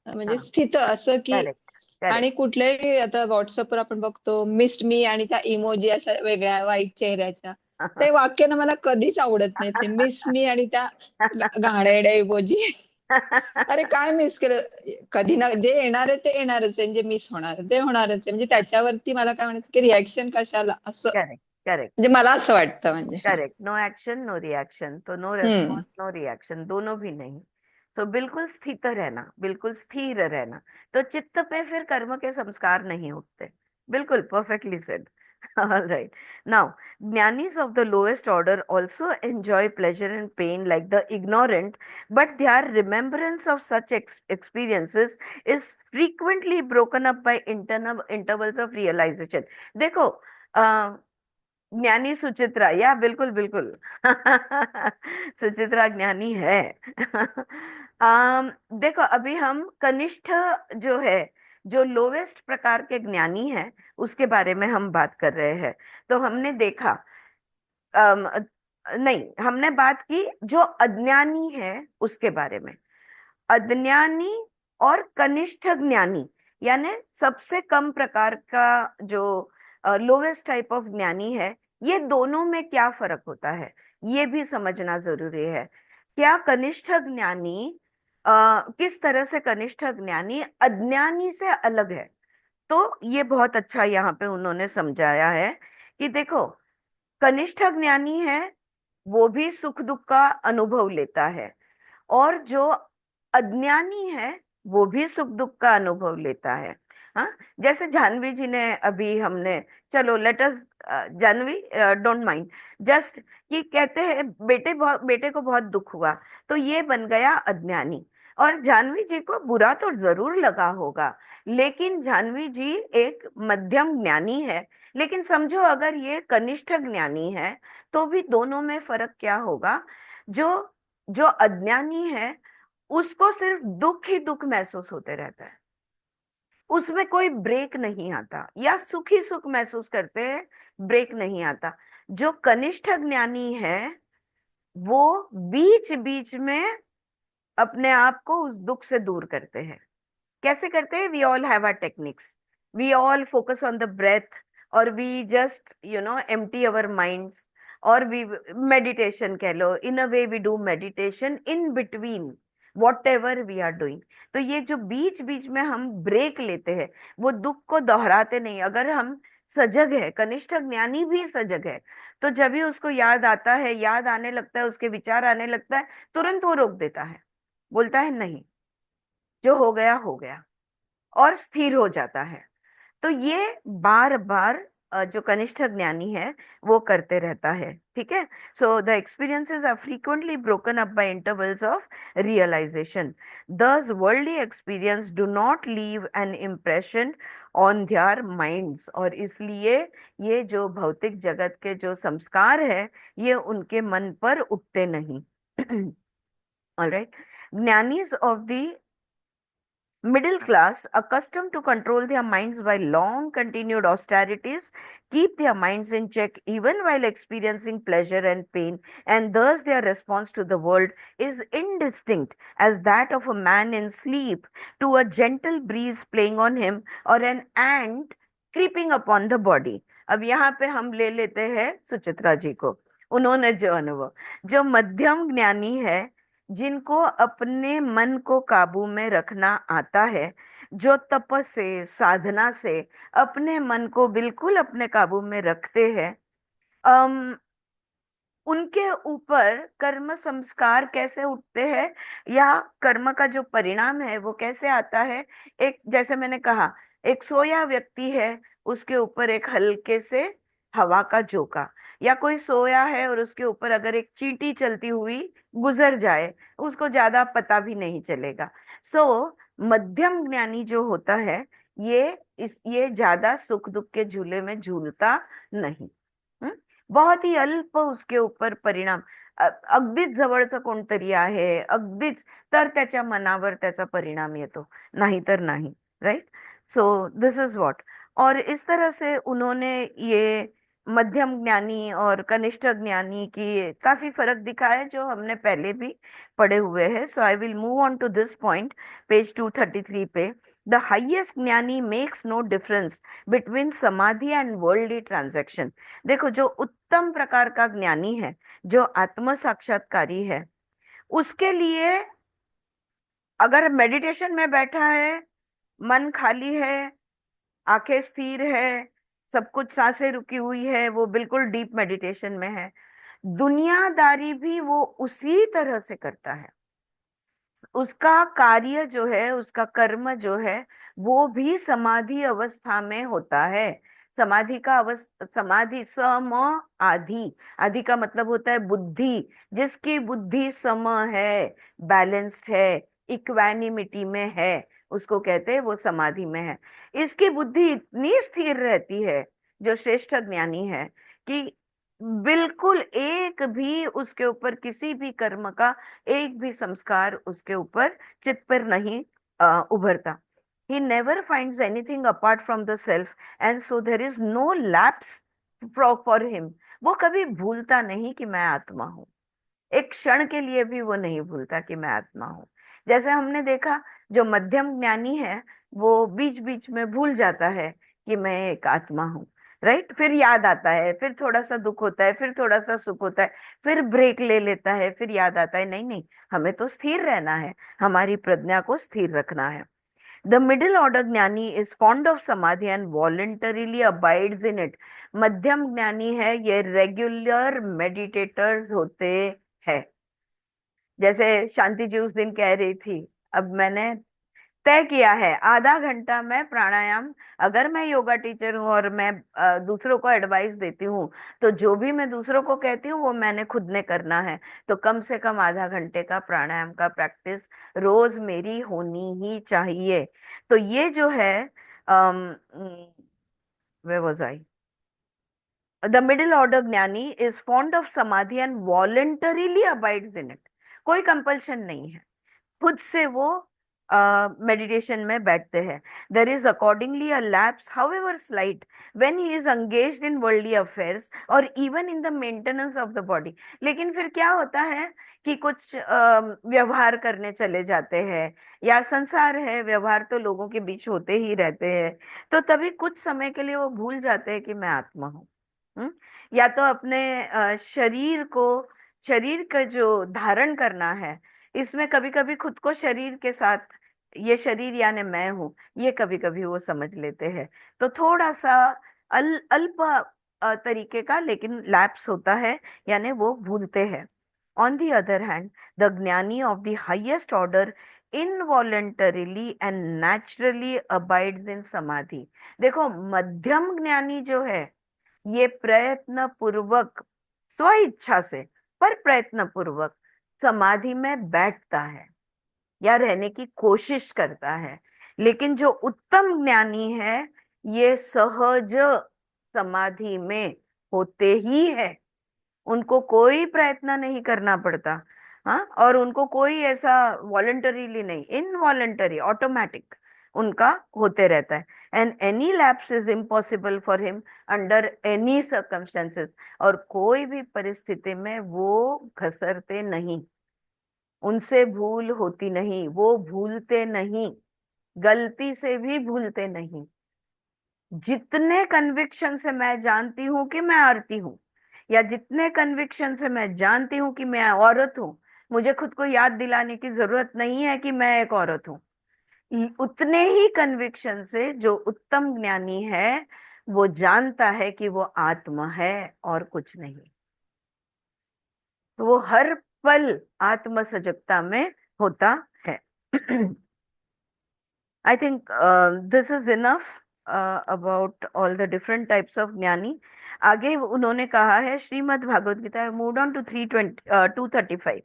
म्हणजे स्थित असं की, करेक्ट आणि करेक्ट. कुठल्याही आता व्हॉट्सअपवर आपण बघतो मिस्ड मी आणि त्या इमोजी अशा वेगळ्या वाईट चेहऱ्याच्या, ते वाक्य ना मला कधीच आवडत नाही. ते मिस मी आणि त्या घाणेरड्या इमोजी. अरे काय मिस केलं? कधी ना जे येणार आहे ते येणारच आहे, जे मिस होणार आहे ते होणारच आहे. म्हणजे त्याच्यावरती मला काय म्हणायचं की रिॲक्शन कशाला, असं करेक्ट करेक्ट म्हणजे मला असं वाटतं. म्हणजे correct. No action no reaction, तो no hmm response no reaction, दोनों भी नहीं। तो बिल्कुल स्थित रहना, बिल्कुल स्थिर रहना, तो चित्त पे फिर कर्म के संस्कार नहीं उठते। बिल्कुल perfectly said. All right. Now, jnanis of the lowest order also enjoy pleasure and pain like the ignorant, but their remembrance of such experiences is frequently broken up by internal intervals of realization. देखो, ज्ञानी सुचित्रा, या बिल्कुल बिल्कुल सुचित्रा ज्ञानी है। देखो अभी हम कनिष्ठ जो है, जो लोवेस्ट प्रकार के ज्ञानी है, उसके बारे में हम बात कर रहे हैं। तो हमने देखा, अम, नहीं, हमने बात की जो अज्ञानी है उसके बारे में। अज्ञानी और कनिष्ठ ज्ञानी, यानी सबसे कम प्रकार का जो लोवेस्ट टाइप ऑफ ज्ञानी है, ये दोनों में क्या फर्क होता है ये भी समझना जरूरी है। क्या कनिष्ठ ज्ञानी, किस तरह से कनिष्ठ ज्ञानी अज्ञानी से अलग है? तो ये बहुत अच्छा यहाँ पे उन्होंने समझाया है कि देखो, कनिष्ठ ज्ञानी है वो भी सुख दुख का अनुभव लेता है, और जो अज्ञानी है वो भी सुख दुख का अनुभव लेता है। हाँ, जैसे जानवी जी ने अभी हमने, चलो let us, Janvi don't mind, just कि कहते हैं बेटे को बहुत दुख हुआ, तो ये बन गया अज्ञानी। और जानवी जी को बुरा तो जरूर लगा होगा, लेकिन जानवी जी एक मध्यम ज्ञानी है। लेकिन समझो अगर ये कनिष्ठ ज्ञानी है, तो भी दोनों में फर्क क्या होगा? जो जो अज्ञानी है उसको सिर्फ दुख ही दुख महसूस होते रहता है, उसमें कोई ब्रेक नहीं आता, या सुख ही सुख महसूस करते हैं, ब्रेक नहीं आता। जो कनिष्ठ ज्ञानी है वो बीच बीच में अपने आप को उस दुख से दूर करते हैं। कैसे करते हैं? We all have our techniques, we all focus on the breath, और we just empty our minds, और वी मेडिटेशन कह लो, in a way we do meditation in between whatever we are doing. तो ये जो बीच बीच में हम break लेते हैं, वो दुख को दोहराते नहीं। अगर हम सजग है, कनिष्ठ ज्ञानी भी सजग है, तो जब भी उसको याद आता है, याद आने लगता है, उसके विचार आने लगता है, तुरंत वो रोक देता है, बोलता है नहीं, जो हो गया, और स्थिर हो जाता है। तो ये बार बार जो कनिष्ठ ज्ञानी है वो करते रहता है। ठीक है, so the experiences are frequently broken up by intervals of realisation, thus worldly experience do not leave an impression on their minds. और इसलिए ये जो भौतिक जगत के जो संस्कार है, ये उनके मन पर उठते नहीं। Alright, Giani's of the middle class, accustomed to control their minds by long continued austerities, keep their minds in check even while experiencing pleasure and pain, and thus their response to the world is indistinct as that of a man in sleep to a gentle breeze playing on him or an ant creeping upon the body. अब यहाँ पे हम ले लेते हैं सुचित्रा जी को, उन्होंने जो अनुभव, जो मध्यम ज्ञानी है, जिनको अपने मन को काबू में रखना आता है, जो तप से, साधना से अपने मन को बिल्कुल अपने काबू में रखते हैं, अम उनके ऊपर कर्म संस्कार कैसे उठते हैं, या कर्म का जो परिणाम है वो कैसे आता है? एक, जैसे मैंने कहा, एक सोया व्यक्ति है, उसके ऊपर एक हल्के से हवा का झोंका, या कोई सोया है और उसके ऊपर अगर एक चींटी चलती हुई गुजर जाए, उसको ज्यादा पता भी नहीं चलेगा। सो मध्यम ज्ञानी जो होता है, ये ज्यादा सुख दुख के झूले में झूलता नहीं। हम्म? बहुत ही अल्प उसके ऊपर परिणाम, अगदीच जवळचं कोणतरी आहे, अगदीच, तर त्याच्या मनावर त्याचा परिणाम येतो, नाही तर नाही। Right, so this is what. और इस तरह से उन्होंने ये मध्यम ज्ञानी और कनिष्ठ ज्ञानी की काफी फर्क दिखाया, जो हमने पहले भी पढ़े हुए हैं। So I will move on to this point, page 233 पे। The highest jnani makes no difference between samadhi and worldly transaction. देखो, जो उत्तम प्रकार का ज्ञानी है, जो आत्म साक्षात्कारी है, उसके लिए अगर मेडिटेशन में बैठा है, मन खाली है, आंखें स्थिर है, सब कुछ सांसें रुकी हुई है, वो बिल्कुल डीप मेडिटेशन में है, दुनियादारी भी वो उसी तरह से करता है। उसका कार्य जो है, उसका कर्म जो है, वो भी समाधि अवस्था में होता है। समाधि का समाधि, सम आधि, आधि का मतलब होता है बुद्धि। जिसकी बुद्धि सम है, बैलेंस्ड है, इक्वानिमिटी में है, उसको कहते हैं वो समाधि में है। इसकी बुद्धि इतनी स्थिर रहती है, जो श्रेष्ठ ज्ञानी है, कि बिल्कुल एक भी उसके ऊपर किसी भी कर्म का एक भी संस्कार उसके ऊपर चित्त पर नहीं उभरता। He never finds anything apart from the self, and so there is no lapse for him. वो कभी भूलता नहीं कि मैं आत्मा हूँ, एक क्षण के लिए भी वो नहीं भूलता कि मैं आत्मा हूँ। जैसे हमने देखा, जो मध्यम ज्ञानी है वो बीच बीच में भूल जाता है कि मैं एक आत्मा हूँ। राइट, फिर याद आता है, फिर थोड़ा सा दुख होता है, फिर थोड़ा सा सुख होता है, फिर ब्रेक ले लेता है, फिर याद आता है नहीं नहीं, हमें तो स्थिर रहना है, हमारी प्रज्ञा को स्थिर रखना है। The middle order jnani is fond of samadhi and voluntarily abides in it. मध्यम ज्ञानी है, ये रेगुलर मेडिटेटर्स होते हैं। जैसे शांति जी उस दिन कह रही थी, अब मैंने तय किया है आधा घंटा मैं प्राणायाम, अगर मैं योगा टीचर हूँ और मैं दूसरों को एडवाइस देती हूँ, तो जो भी मैं दूसरों को कहती हूँ वो मैंने खुद ने करना है। तो कम से कम आधा घंटे का प्राणायाम का प्रैक्टिस रोज मेरी होनी ही चाहिए। तो ये जो है, way was I, the middle order jnani is fond of samadhi and voluntarily abides in it. कोई कंपल्शन नहीं है, खुद से वो मेडिटेशन में बैठते हैं। There is accordingly a lapse however slight when he is engaged in worldly affairs or even in the maintenance of the body. लेकिन फिर क्या होता है कि कुछ व्यवहार करने चले जाते हैं, या संसार है, व्यवहार तो लोगों के बीच होते ही रहते हैं, तो तभी कुछ समय के लिए वो भूल जाते हैं कि मैं आत्मा हूँ। या तो अपने शरीर को, शरीर का जो धारण करना है, इसमें कभी कभी खुद को शरीर के साथ, ये शरीर यानी मैं हूँ, ये कभी कभी वो समझ लेते हैं। तो थोड़ा सा अल्प तरीके का लेकिन लैप्स होता है, यानी वो भूलते हैं। On the other hand, the jnani of the highest order involuntarily and naturally abides in samadhi. देखो, मध्यम ज्ञानी जो है, ये प्रयत्न पूर्वक, स्व इच्छा से, पर प्रयत्न पूर्वक समाधि में बैठता है या रहने की कोशिश करता है। लेकिन जो उत्तम ज्ञानी है, ये सहज समाधि में होते ही है, उनको कोई प्रयत्न नहीं करना पड़ता। हाँ, और उनको कोई ऐसा वॉलंटरीली नहीं, इनवॉलंटरी, ऑटोमेटिक उनका होते रहता है। And any lapse is impossible for him under any circumstances. और कोई भी परिस्थिति में वो घसरते नहीं, उनसे भूल होती नहीं, वो भूलते नहीं, गलती से भी भूलते नहीं। जितने कन्विक्शन से मैं जानती हूं कि मैं आरती हूँ, या जितने कन्विक्शन से मैं जानती हूँ कि मैं औरत हूँ, मुझे खुद को याद दिलाने की जरूरत नहीं है कि मैं एक औरत हूँ। उतने ही कन्विक्शन से जो उत्तम ज्ञानी है, वो जानता है कि वो आत्मा है और कुछ नहीं। तो वो हर पल आत्म सजगता में होता है। I think this is enough about all the different types of ज्ञानी। आगे उन्होंने कहा है, Shrimad Bhagavad Gita, move on to 235।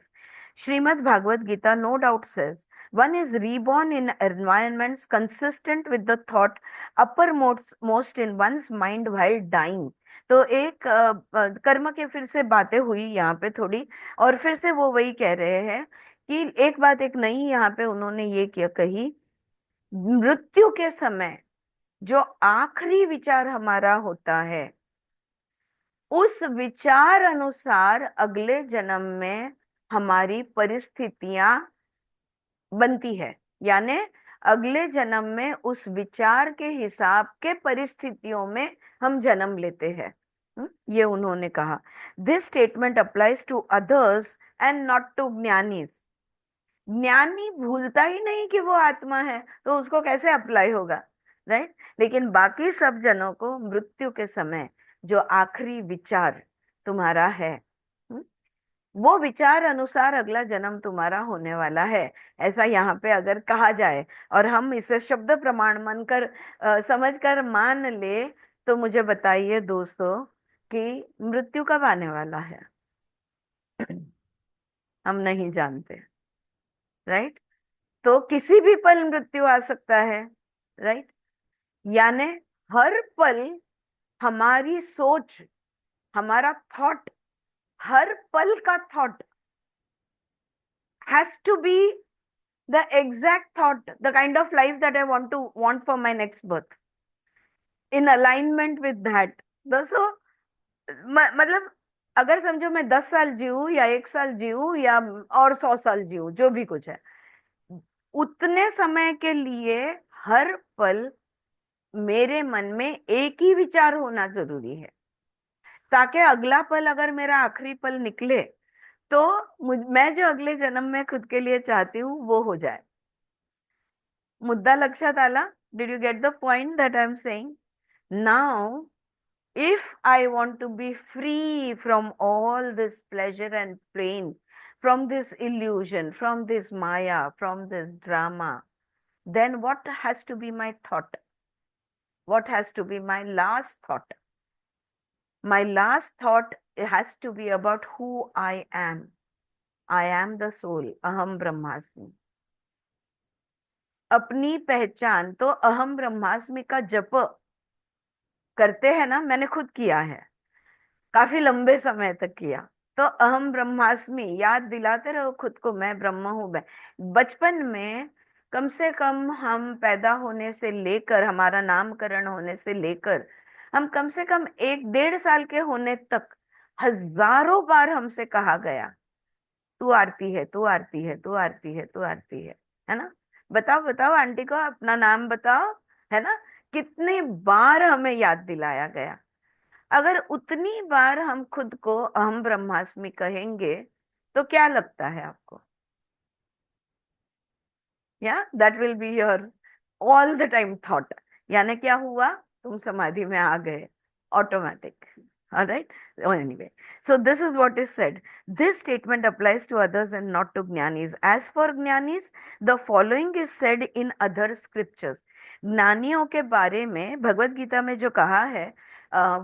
Shrimad Bhagavad Gita no doubt says one is reborn in environments consistent with the thought uppermost in one's mind while dying। तो एक कर्म के फिर से बातें हुई यहाँ पे थोड़ी, और फिर से वो वही कह रहे हैं कि एक बात एक नई यहाँ पे उन्होंने ये क्या कही, मृत्यु के समय जो आखिरी विचार हमारा होता है, उस विचार अनुसार अगले जन्म में हमारी परिस्थितियां बनती है। यानी अगले जन्म में उस विचार के हिसाब के परिस्थितियों में हम जन्म लेते हैं। ये उन्होंने कहा। This statement applies to others and not to ज्ञानीज। ज्ञानी भूलता ही नहीं कि वो आत्मा है, तो उसको कैसे अप्लाई होगा, राइट? लेकिन बाकी सब जनों को मृत्यु के समय जो आखिरी विचार तुम्हारा है, हम्म, वो विचार अनुसार अगला जन्म तुम्हारा होने वाला है, ऐसा यहाँ पे अगर कहा जाए और हम इसे शब्द प्रमाण मानकर समझकर मान ले, तो मुझे बताइए दोस्तों कि मृत्यु कब आने वाला है? हम नहीं जानते, राइट? तो किसी भी पल मृत्यु आ सकता है, राइट? यानी हर पल हमारी सोच, हमारा थॉट, हर पल का thought has to be the exact thought, the kind of life that I want for my next birth, in alignment with that. दोस्तों, मतलब अगर समझो मैं 10 साल जीऊँ या 1 साल जीऊँ या और 100 साल जीऊँ, जो भी कुछ है, उतने समय के लिए हर पल मेरे मन में एक ही विचार होना जरूरी है, ताकि अगला पल अगर मेरा आखिरी पल निकले, तो मैं जो अगले जन्म में खुद के लिए चाहती हूँ वो हो जाए। मुद्दा लक्षात आला? Did you get the point that I am saying? Now if I want to be free from all this pleasure and pain, from this illusion, from this maya, from this drama, then what has to be my thought? What has to be my last thought? My last thought has to be about who I am. I am the soul. Aham Brahmasmi. अपनी पहचान तो अहम ब्रह्मास्मि का जप करते हैं ना, मैंने खुद किया है, काफी लंबे समय तक किया। तो अहम ब्रह्मास्मि याद दिलाते रहो खुद को, मैं ब्रह्म हूं। मैं बचपन में कम से कम हम पैदा होने से लेकर, हमारा नामकरण होने से लेकर, हम कम से कम 1-1.5 साल के होने तक हजारों बार हमसे कहा गया, तू आरती है, तू आरती है, तू आरती है, तू आरती है ना? बताओ बताओ आंटी को अपना नाम बताओ, है ना? कितनी बार हमें याद दिलाया गया। अगर उतनी बार हम खुद को अहम ब्रह्मास्मि कहेंगे तो क्या लगता है आपको? या that will be your all the time thought. यानी क्या हुआ? तुम समाधि में आ गए automatic. All right. Oh, anyway, so this is what is said. This statement applies to others and not to jnanis. As for jnanis, the following is said in other scriptures. ज्ञानियों के बारे में भगवत गीता में जो कहा है,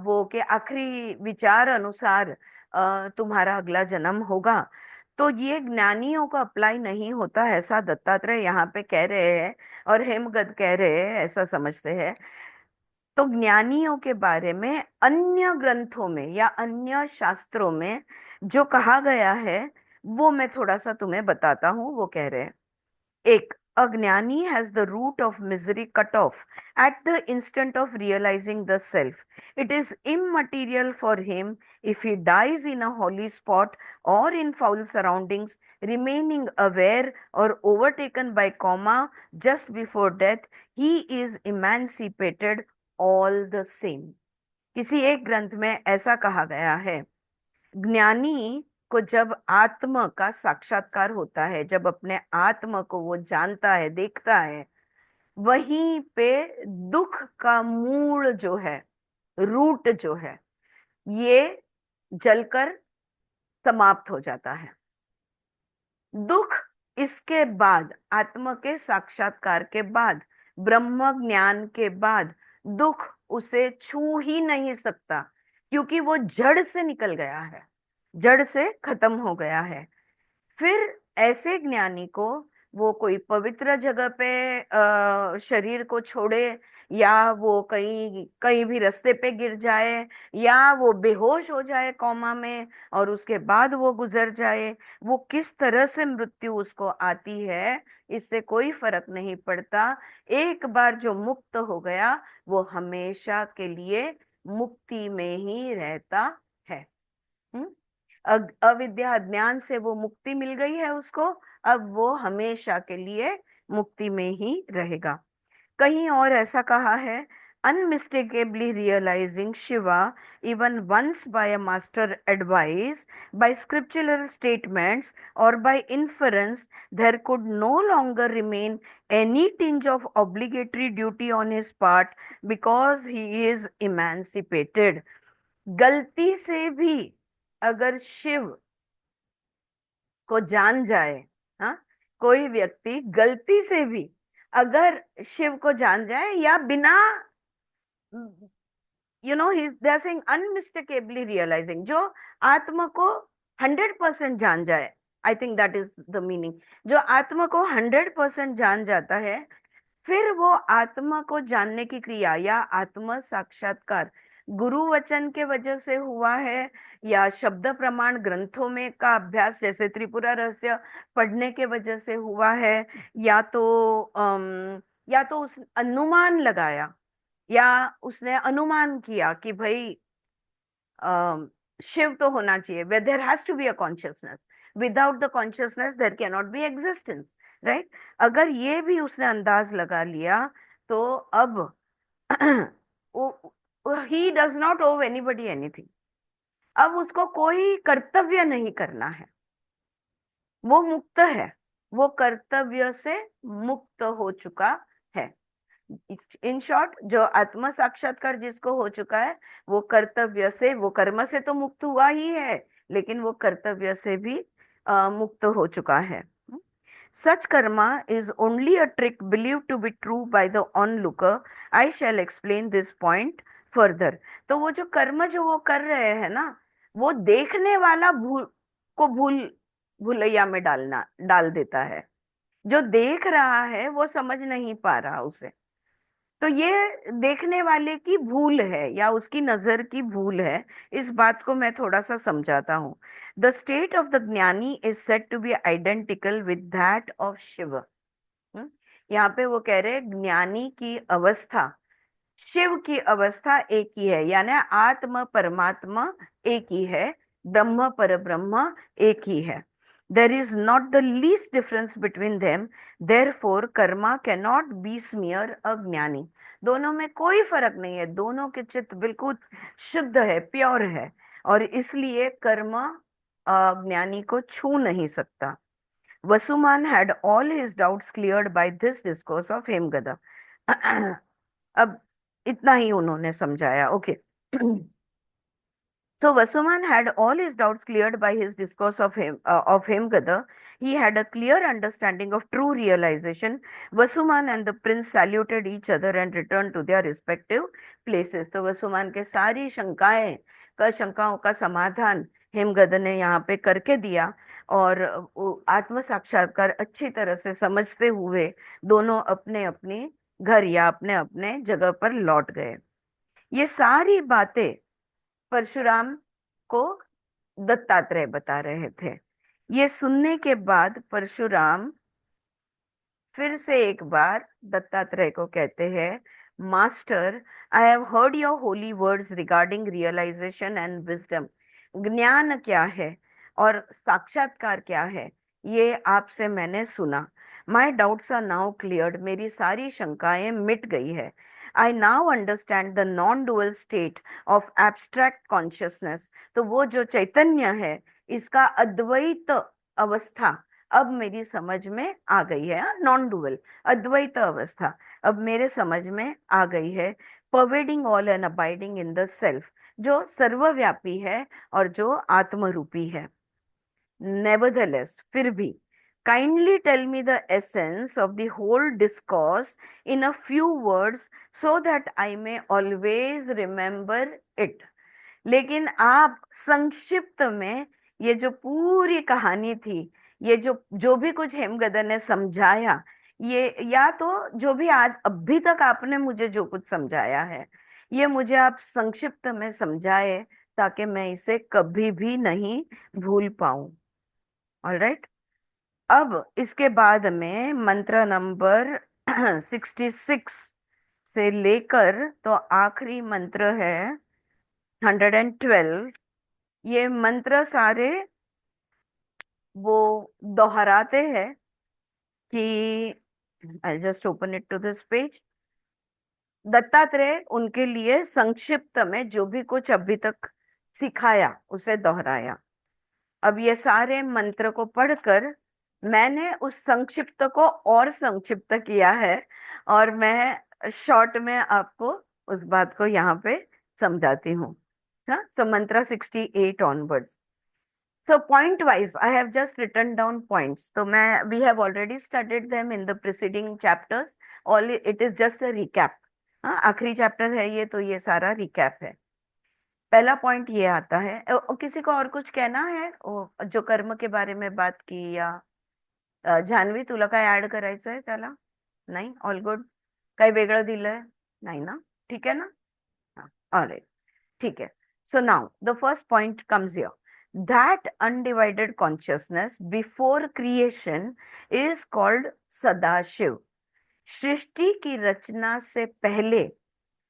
वो के आखिरी विचार अनुसार तुम्हारा अगला जन्म होगा, तो ये ज्ञानियों को अप्लाई नहीं होता है, ऐसा दत्तात्रेय यहाँ पे कह रहे हैं और हेमगद कह रहे हैं, ऐसा समझते हैं। तो ज्ञानियों के बारे में अन्य ग्रंथों में या अन्य शास्त्रों में जो कहा गया है वो मैं थोड़ा सा तुम्हें बताता हूँ। वो कह रहे हैं, एक, अज्ञानी has the root of misery cut off at the instant of realising the self. It is immaterial for him if he dies in a holy spot और in foul surroundings, remaining aware or overtaken by coma just before death, he is emancipated all the same। किसी एक ग्रंथ में ऐसा कहा गया है, ज्ञानी को जब आत्म का साक्षात्कार होता है, जब अपने आत्म को वो जानता है, देखता है, वहीं पे दुख का मूल जो है, रूट जो है, ये जलकर समाप्त हो जाता है। दुख इसके बाद, आत्म के साक्षात्कार के बाद, ब्रह्म ज्ञान के बाद दुख उसे छू ही नहीं सकता, क्योंकि वो जड़ से निकल गया है, जड़ से खत्म हो गया है। फिर ऐसे ज्ञानी को वो कोई पवित्र जगह पे शरीर को छोड़े, या वो कहीं कहीं भी रास्ते पे गिर जाए, या वो बेहोश हो जाए कोमा में और उसके बाद वो गुजर जाए, वो किस तरह से मृत्यु उसको आती है इससे कोई फर्क नहीं पड़ता। एक बार जो मुक्त हो गया वो हमेशा के लिए मुक्ति में ही रहता है। हम्म? अविद्या अज्ञान से वो मुक्ति मिल गई है उसको, अब वो हमेशा के लिए मुक्ति में ही रहेगा। कहीं और ऐसा कहा है, unmistakably realizing Shiva even once by a master advice, by scriptural statements or by inference, there could no longer remain any tinge of obligatory duty on his part because he is emancipated। गलती से भी अगर शिव को जान जाए, हाँ, कोई व्यक्ति गलती से भी अगर शिव को जान जाए, या बिना, दे आर सेइंग अनमिस्टेकेबली रियलाइजिंग, जो आत्मा को 100% जान जाए, I think that is the meaning, जो आत्मा को 100% जान जाता है, फिर वो आत्मा को जानने की क्रिया या आत्म साक्षात्कार गुरु वचन के वजह से हुआ है, या शब्द प्रमाण ग्रंथों में का अभ्यास जैसे त्रिपुरा रहस्य पढ़ने के वजह से हुआ है, या तो उस अनुमान लगाया, या उसने अनुमान किया कि भाई शिव तो होना चाहिए, where there has to be a consciousness, without the consciousness there cannot be existence, right? अगर ये भी उसने अंदाज लगा लिया तो अब he does not owe anybody anything। अब उसको कोई कर्तव्य नहीं करना है, वो मुक्त है। वो कर्तव्य से मुक्त हो चुका है। इन शॉर्ट, जो आत्म साक्षात्कार जिसको हो चुका है, वो कर्तव्य से, वो कर्म से तो मुक्त हुआ ही है, लेकिन वो कर्तव्य से भी मुक्त हो चुका है। Such karma is only a trick believed to be true by the onlooker. I shall explain this point further. तो वो जो कर्म जो वो कर रहे हैं ना, वो देखने वाला भूलैया में डाल देता है। जो देख रहा है वो समझ नहीं पा रहा उसे। तो ये देखने वाले की भूल है या उसकी नजर की भूल है। इस बात को मैं थोड़ा सा समझाता हूँ। The state of the gyani is said to be identical with that of Shiva. यहाँ पे वो कह रहे हैं ज्ञानी की अवस्था शिव की अवस्था एक ही है, यानी आत्म परमात्मा एक ही है, ब्रह्म पर ब्रह्म एक ही है। There is not the least difference between them, therefore karma can not be smear agyani. दोनों में कोई फर्क नहीं है, दोनों के चित्त बिल्कुल शुद्ध है, प्योर है, और इसलिए कर्म ज्ञानी को छू नहीं सकता। Vasuman had all his doubts cleared by this discourse of हेमगदा। अब इतना ही उन्होंने समझाया, okay. So Vasuman had all his doubts cleared by his discourse of Hemgada. He had a clear understanding of true realization. Vasuman and the prince saluted each other and returned to their respective places. तो वसुमान के सारी शंकाओं का समाधान हेमगद ने यहाँ पे करके दिया, और आत्म साक्षात्कार अच्छी तरह से समझते हुए दोनों अपने अपने घर या अपने अपने जगह पर लौट गए। ये सारी बातें परशुराम को दत्तात्रेय बता रहे थे। ये सुनने के बाद परशुराम फिर से एक बार दत्तात्रेय को कहते हैं, master, I have heard your holy words regarding realisation and wisdom. ज्ञान क्या है और साक्षात्कार क्या है, ये आपसे मैंने सुना। My doubts are now cleared. मेरी सारी शंकाएं मिट गई है। I now understand the non dual state of abstract consciousness. तो वो जो चैतन्य है, इसका अद्वैत अवस्था अब मेरी समझ में आ गई है। नॉन डुअल अद्वैत अवस्था अब मेरे समझ में आ गई है। Pervading all and abiding in the self, जो सर्वव्यापी है और जो आत्मरूपी है। नेवरदलेस, फिर भी, kindly tell me the essence of the whole discourse in a few words so that I may always remember it. लेकिन आप संक्षिप्त में ये जो पूरी कहानी थी, ये जो भी कुछ हेमगदा ने समझाया, ये या तो जो भी आज अभी तक आपने मुझे जो कुछ समझाया है, ये मुझे आप संक्षिप्त में समझाए ताकि मैं इसे कभी भी नहीं भूल पाऊं। ऑलराइट। अब इसके बाद में मंत्र नंबर 66 से लेकर तो आखिरी मंत्र है 112। ये मंत्र सारे वो दोहराते हैं कि, I just open it to this page. Dattatreya उनके लिए संक्षिप्त में जो भी कुछ अभी तक सिखाया उसे दोहराया। अब ये सारे मंत्र को पढ़कर मैंने उस संक्षिप्त को और संक्षिप्त किया है, और मैं शॉर्ट में आपको उस बात को यहाँ पे समझाती हूँ। हाँ, so mantra 68 onwards. So point wise, I have just written down points. So we have already studied them in the preceding chapters. All it is just a recap. हाँ, आखिरी चैप्टर है ये, तो ये सारा रिकैप है। पहला पॉइंट ये आता है। किसी को और कुछ कहना है जो कर्म के बारे में बात की, या जान्हवी तुला काय ऍड करायचंय त्याला? नाही, ऑल गुड? काही वेगळं दिलंय? नाही ना? ठीक है ना? हाँ, ऑलराइट, ठीक है। So now the first point comes here, that undivided consciousness before creation is called Sadashiv. सृष्टि की रचना से पहले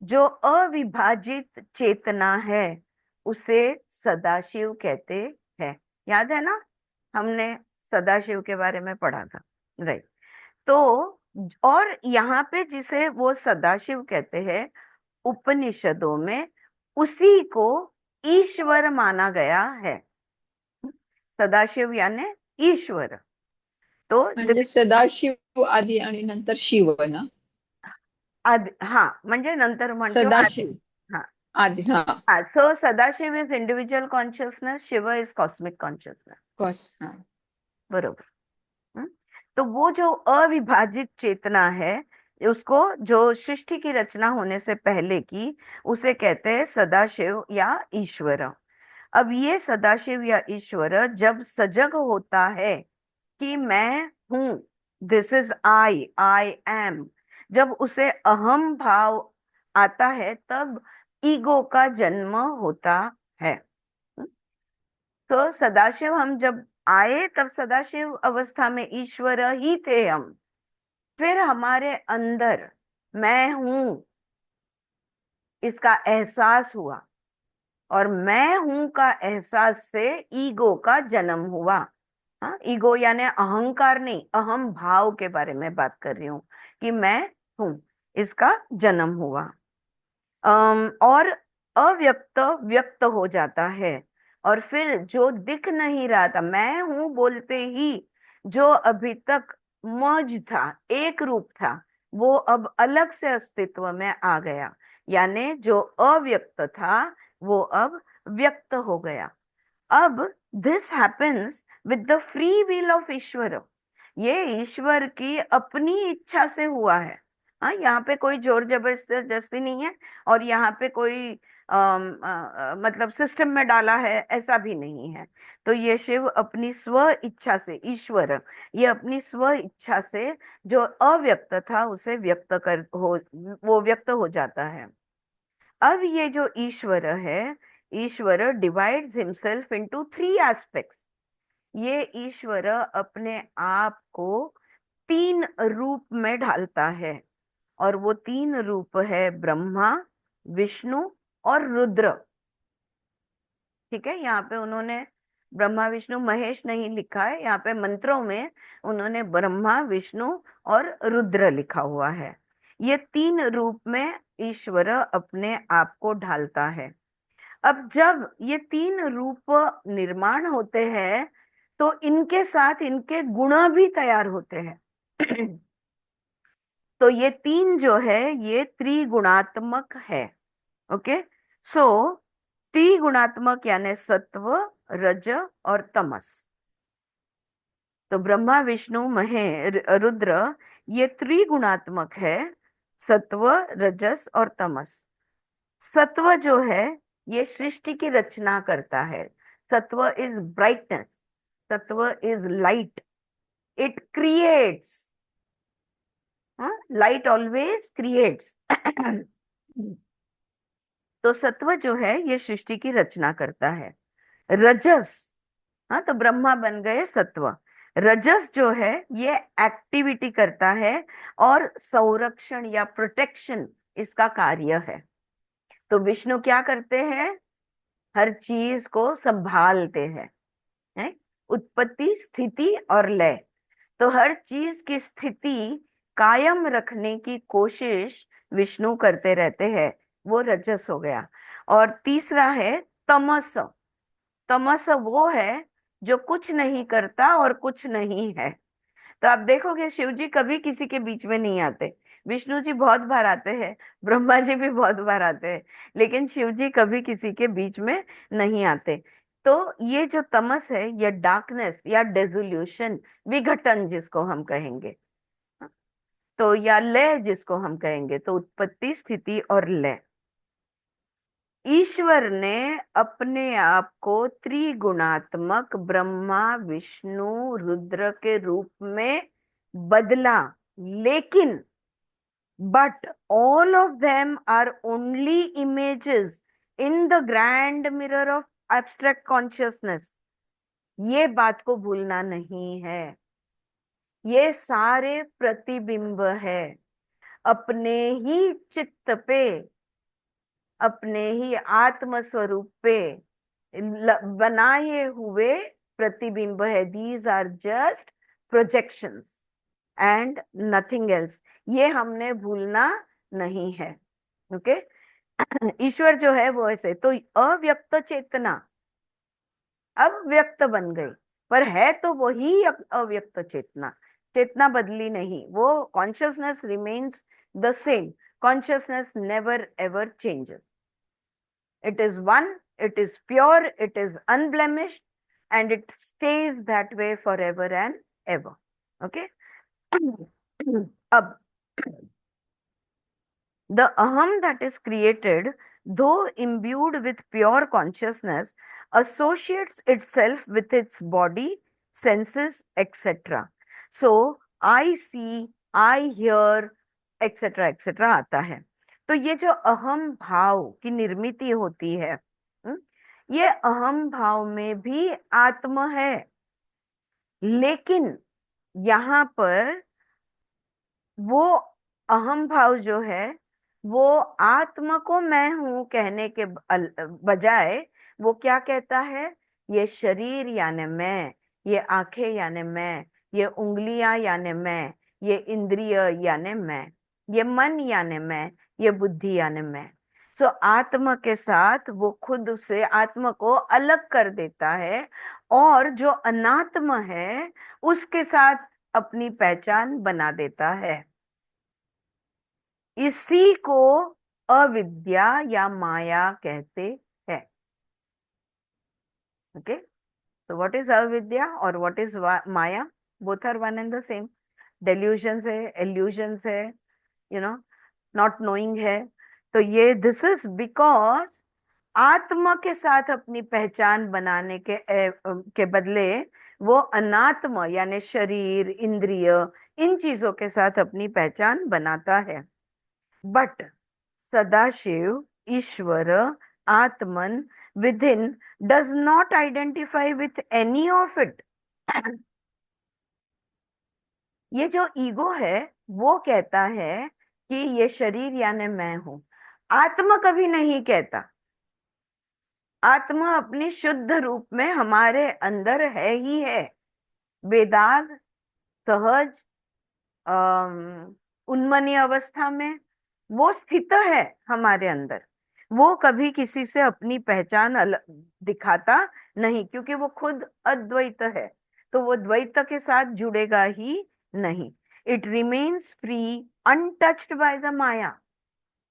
जो अविभाजित चेतना है उसे सदाशिव कहते हैं। याद है ना, हमने सदाशिव के बारे में पढ़ा था, राइट? तो और यहाँ पे जिसे वो सदाशिव कहते हैं, उपनिषदों में उसी को ईश्वर माना गया है। सदाशिव यानी ईश्वर। तो म्हणजे सदाशिव आधी आणि नंतर शिव ना. आधी, हा म्हणजे नंतर म्हणतो आधी. सदाशिव हा आधी, हा. हा. So Sadashiv is individual consciousness, Shiv is cosmic consciousness. Cause हा. बरोबर. हम्म? तो वो जो अविभाजित चेतना है, उसको जो सृष्टि की रचना होने से पहले की, उसे कहते हैं सदाशिव या ईश्वर। अब ये सदाशिव या ईश्वर जब सजग होता है कि मैं हूं, दिस इज आई एम, जब उसे अहम भाव आता है, तब ईगो का जन्म होता है। तो सदाशिव हम जब आए, तब सदाशिव अवस्था में ईश्वर ही थे हम। फिर हमारे अंदर मैं हूं इसका एहसास हुआ, और मैं हूं का एहसास से ईगो का जन्म हुआ। हाँ, ईगो यानी अहंकार नहीं, अहम भाव के बारे में बात कर रही हूँ कि मैं हूं, इसका जन्म हुआ। और अव्यक्त व्यक्त हो जाता है, और फिर जो दिख नहीं रहा था, मैं हूं बोलते ही जो अभी तक मर्ज था, एक रूप था, वो अब अलग से अस्तित्व में आ गया। यानी जो अव्यक्त था वो अब व्यक्त हो गया। अब this happens with the free will of Ishwar. ये ईश्वर की अपनी इच्छा से हुआ है। हाँ, यहाँ पे कोई जोर जबरदस्ती नहीं है, और यहाँ पे कोई मतलब सिस्टम में डाला है, ऐसा भी नहीं है। तो ये शिव अपनी स्व इच्छा से, ईश्वर ये अपनी स्व इच्छा से जो अव्यक्त था उसे व्यक्त कर हो, वो व्यक्त हो जाता है। अब ये जो ईश्वर है, Ishwar divides himself into three aspects. ये ईश्वर अपने आप को तीन रूप में ढालता है, और वो तीन रूप है ब्रह्मा, विष्णु और रुद्र। ठीक है, यहाँ पे उन्होंने ब्रह्मा विष्णु महेश नहीं लिखा है, यहाँ पे मंत्रों में उन्होंने ब्रह्मा विष्णु और रुद्र लिखा हुआ है। ये तीन रूप में ईश्वर अपने आप को ढालता है। अब जब ये तीन रूप निर्माण होते हैं, तो इनके साथ इनके गुण भी तैयार होते हैं। तो ये तीन जो है ये त्रिगुणात्मक है। ओके, सो त्रिगुणात्मक यानी सत्व, रज और तमस। तो ब्रह्मा विष्णु रुद्र ये त्रिगुणात्मक है, सत्व, रजस और तमस। सत्व जो है ये सृष्टि की रचना करता है। सत्व इज ब्राइटनेस, सत्व is light, it creates. Light always creates. तो सत्व जो है ये सृष्टि की रचना करता है। रजस, हाँ, तो ब्रह्मा बन गए सत्व। रजस जो है ये एक्टिविटी करता है, और संरक्षण या प्रोटेक्शन इसका कार्य है। तो विष्णु क्या करते हैं, हर चीज को संभालते हैं, उत्पत्ति, स्थिति और लय। तो हर चीज की स्थिति कायम रखने की कोशिश विष्णु करते रहते हैं, वो रजस हो गया। और तीसरा है तमस। तमस वो है जो कुछ नहीं करता और कुछ नहीं है। तो आप देखोगे शिव जी कभी किसी के बीच में नहीं आते, विष्णु जी बहुत बार आते हैं, ब्रह्मा जी भी बहुत बार आते हैं, लेकिन शिव जी कभी किसी के बीच में नहीं आते। तो ये जो तमस है, ये डार्कनेस या डेजोल्यूशन, विघटन जिसको हम कहेंगे, तो या लय जिसको हम कहेंगे, तो उत्पत्ति, स्थिति और लय। ईश्वर ने अपने आप को त्रिगुणात्मक ब्रह्मा विष्णु रुद्र के रूप में बदला, लेकिन but all of them are only images in the grand mirror of abstract consciousness. ये बात को भूलना नहीं है, ये सारे प्रतिबिंब है अपने ही चित्त पे, अपने ही आत्म स्वरूप पे बनाए हुए प्रतिबिंब है। These are just projections and nothing else. ये हमने भूलना नहीं है। ओके, ईश्वर जो है वो ऐसे, तो अव्यक्त चेतना अब व्यक्त बन गई। पर है तो वही अव्यक्त चेतना। चेतना बदली नहीं, वो consciousness remains the same. Consciousness never ever changes. It is one, it is pure, it is unblemished, and it stays that way forever and ever. Okay? अब the aham that is created, though imbued with pure consciousness, associates itself with its body, senses, etc. So I see, I hear, etc. etc. आता है। तो ये जो अहम भाव की निर्मिति होती है, ये अहम भाव में भी आत्म है। लेकिन यहाँ पर वो अहम भाव जो है वो आत्म को मैं हूं कहने के बजाय वो क्या कहता है, ये शरीर यानी मैं, ये आंखें यानी मैं, ये उंगलियां यानी मैं, ये इंद्रिय यानी मैं, ये मन यानी मैं, ये बुद्धि यानी मैं। सो आत्म के साथ वो खुद से आत्म को अलग कर देता है और जो अनात्म है उसके साथ अपनी पहचान बना देता है। इसी को अविद्या या माया कहते हैं। Okay, so what is avidya और what is maya? Both are one and the same. Delusions है, illusions है, not knowing है। तो ये this is because आत्मा के साथ अपनी पहचान बनाने के बदले वो अनात्म यानी शरीर, इंद्रिय, इन चीजों के साथ अपनी पहचान बनाता है। But Sadashiv, Ishwar, Atman within does not identify with any of it. ये जो ईगो है वो कहता है कि ये शरीर यानी मैं हूं। आत्मा कभी नहीं कहता। आत्मा अपनी शुद्ध रूप में हमारे अंदर है ही है, वेदाग, सहज, उन्मनी अवस्था में वो स्थित है हमारे अंदर। वो कभी किसी से अपनी पहचान दिखाता नहीं, क्योंकि वो खुद अद्वैत है, तो वो द्वैत के साथ जुड़ेगा ही नहीं। It remains free, untouched by the maya.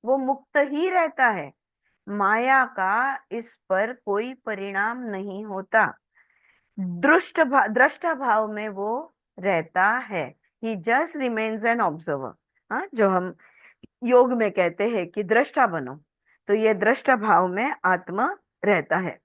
वो मुक्त ही रहता है, माया का इस पर कोई परिणाम नहीं होता। दृष्टा भाव में वो रहता है। ही जस्ट रिमेन्स एन ऑब्जर्वर। हाँ, जो हम योग में कहते हैं कि दृष्टा बनो, तो ये दृष्टा भाव में आत्मा रहता है।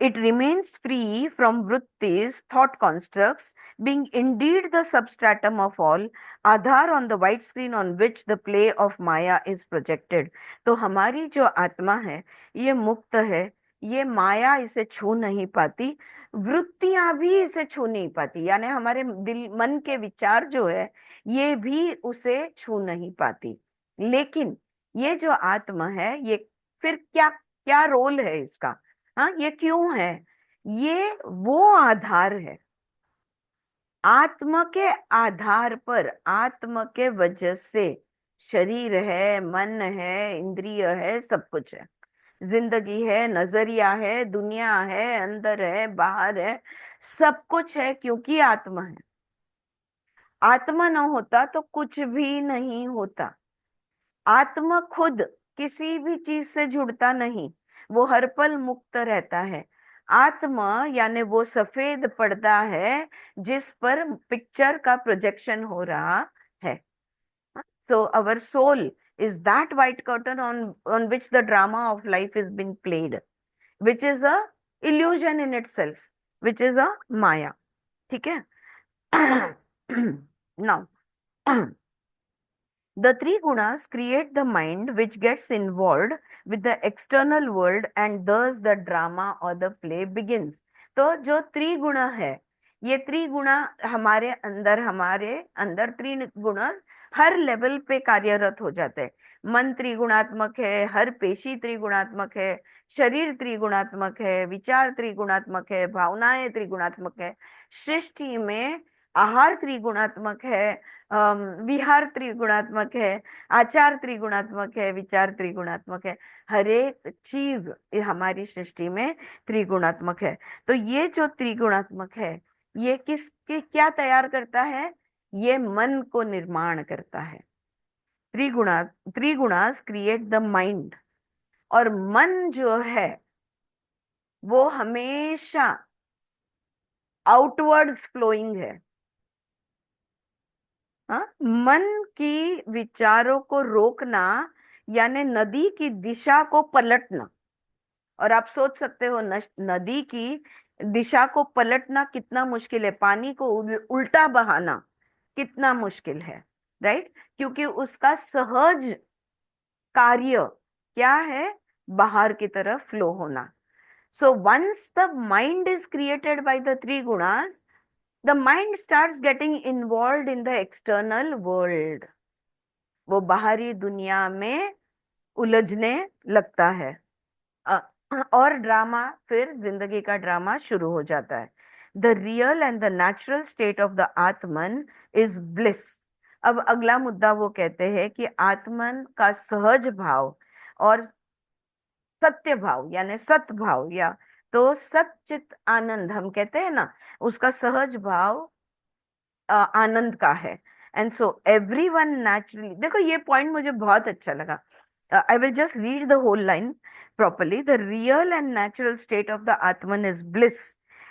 It remains free from vrittis, thought constructs, being indeed the substratum of all, Aadhaar on the white screen on which the play of Maya is projected। तो हमारी जो आत्मा है ये मुक्त है, ये माया इसे छू नहीं पाती, वृत्तियां भी इसे छू नहीं पाती, यानी हमारे दिल मन के विचार जो है ये भी उसे छू नहीं पाती। लेकिन ये जो आत्मा है ये फिर क्या क्या रोल है इसका? हाँ, ये क्यों है? ये वो आधार है। आत्मा के आधार पर, आत्मा के वजह से शरीर है, मन है, इंद्रिय है, सब कुछ है, जिंदगी है, नजरिया है, दुनिया है, अंदर है, बाहर है, सब कुछ है, क्योंकि आत्मा है। आत्मा न होता तो कुछ भी नहीं होता। आत्मा खुद किसी भी चीज से जुड़ता नहीं, वो हर पल मुक्त रहता है। आत्मा यानी वो सफेद पर्दा है जिस पर पिक्चर का प्रोजेक्शन हो रहा है। So our soul is that white curtain on which the drama of life is being played, which is a illusion in itself, which is a Maya. ठीक है? Now the three gunas create the mind which gets involved with the external world, and thus the drama or the play begins। तो जो त्रिगुण है, ये त्रिगुणा हमारे अंदर त्रिगुण हर लेवल पे कार्यरत हो जाते हैं। मन त्रिगुणात्मक है, हर पेशी त्रिगुणात्मक है, शरीर त्रिगुणात्मक है, विचार त्रिगुणात्मक है, भावनाएं त्रिगुणात्मक है। सृष्टि में आहार त्रिगुणात्मक है, विहार त्रिगुणात्मक है, आचार त्रिगुणात्मक है, विचार त्रिगुणात्मक है। हर एक चीज हमारी सृष्टि में त्रिगुणात्मक है। तो ये जो त्रिगुणात्मक है, ये क्या तैयार करता है? ये मन को निर्माण करता है। त्रिगुणा त्रिगुणास क्रिएट द माइंड। और मन जो है वो हमेशा आउटवर्ड्स फ्लोइंग है। हाँ, मन की विचारों को रोकना यानी नदी की दिशा को पलटना। और आप सोच सकते हो नदी की दिशा को पलटना कितना मुश्किल है, पानी को उल्टा बहाना कितना मुश्किल है, राइट? क्योंकि उसका सहज कार्य क्या है? बाहर की तरफ फ्लो होना। So once the mind is created by the three gunas, the mind starts getting involved in the external world। वो बाहरी दुनिया में उलझने लगता है। अ, और ड्रामा, फिर जिंदगी का ड्रामा शुरू हो जाता है। The real and the natural state of the Atman is bliss. अब अगला मुद्दा वो कहते हैं कि आत्मन का सहज भाव और सत्य भाव यानी सतभाव, या तो सच्चित आनंद हम कहते हैं ना, उसका सहज भाव आनंद का है। And so every one naturally, देखो ये पॉइंट मुझे बहुत अच्छा लगा। I will just read the whole line properly। The real and natural state of the Atman is bliss,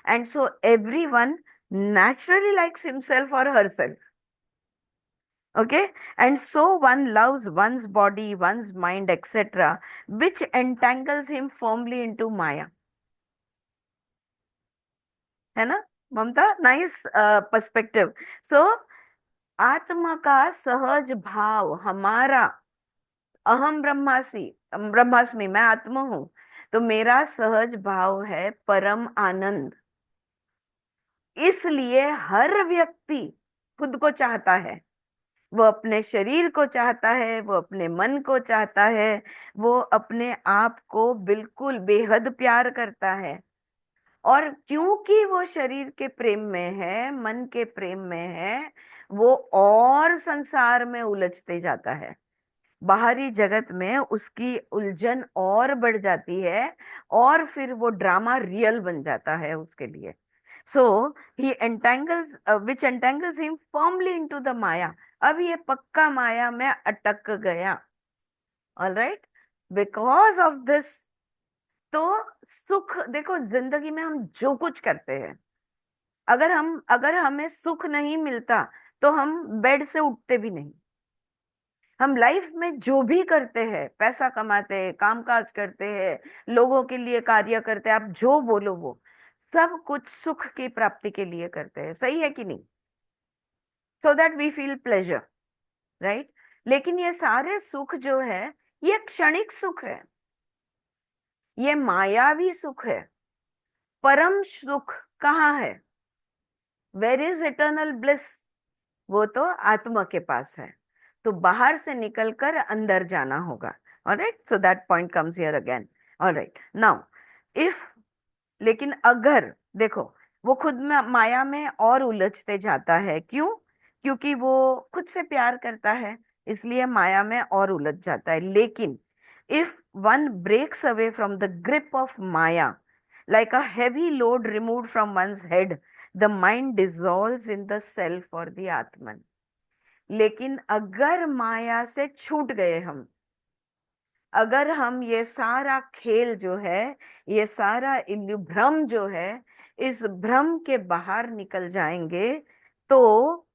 and so everyone naturally likes himself or herself, okay? And so one loves one's body, one's mind, etc., which entangles him firmly into Maya। है ना ममता? Nice perspective. सो आत्मा का सहज भाव, हमारा अहम ब्रह्मास्मि, मैं आत्मा हूं, तो मेरा सहज भाव है परम आनंद। इसलिए हर व्यक्ति खुद को चाहता है, वो अपने शरीर को चाहता है, वो अपने मन को चाहता है, वो अपने आप को बिल्कुल बेहद प्यार करता है। और क्योंकि वो शरीर के प्रेम में है, मन के प्रेम में है, वो और संसार में उलझते जाता है। बाहरी जगत में उसकी उलझन और बढ़ जाती है, और फिर वो ड्रामा रियल बन जाता है उसके लिए। सो ही एंटेंगल्स विच एंटेंगल्स हिम फर्मली इनटू द माया। अब ये पक्का माया में अटक गया। Alright, because of this. तो सुख, देखो जिंदगी में हम जो कुछ करते हैं, अगर हमें सुख नहीं मिलता तो हम बेड से उठते भी नहीं। हम लाइफ में जो भी करते हैं, पैसा कमाते हैं, कामकाज करते हैं, लोगों के लिए कार्य करते हैं, आप जो बोलो वो सब कुछ सुख की प्राप्ति के लिए करते हैं, सही है कि नहीं? So that we feel pleasure, right? लेकिन ये सारे सुख जो है, ये क्षणिक सुख है, ये मायावी सुख है। परम सुख कहाँ है? Where is eternal bliss? वो तो आत्मा के पास है। तो बाहर से निकलकर अंदर जाना होगा। Alright, so that point comes here again. Alright, now if, लेकिन अगर देखो, वो खुद में माया में और उलझते जाता है। क्यों? क्योंकि वो खुद से प्यार करता है, इसलिए माया में और उलझ जाता है। लेकिन if one breaks away from the grip of maya, like a heavy load removed from one's head, the mind dissolves in the self or the atman। लेकिन अगर माया से छूट गए हम, अगर हम ये सारा खेल जो है, ये सारा भ्रम जो है, इस भ्रम के बाहर निकल जाएंगे, तो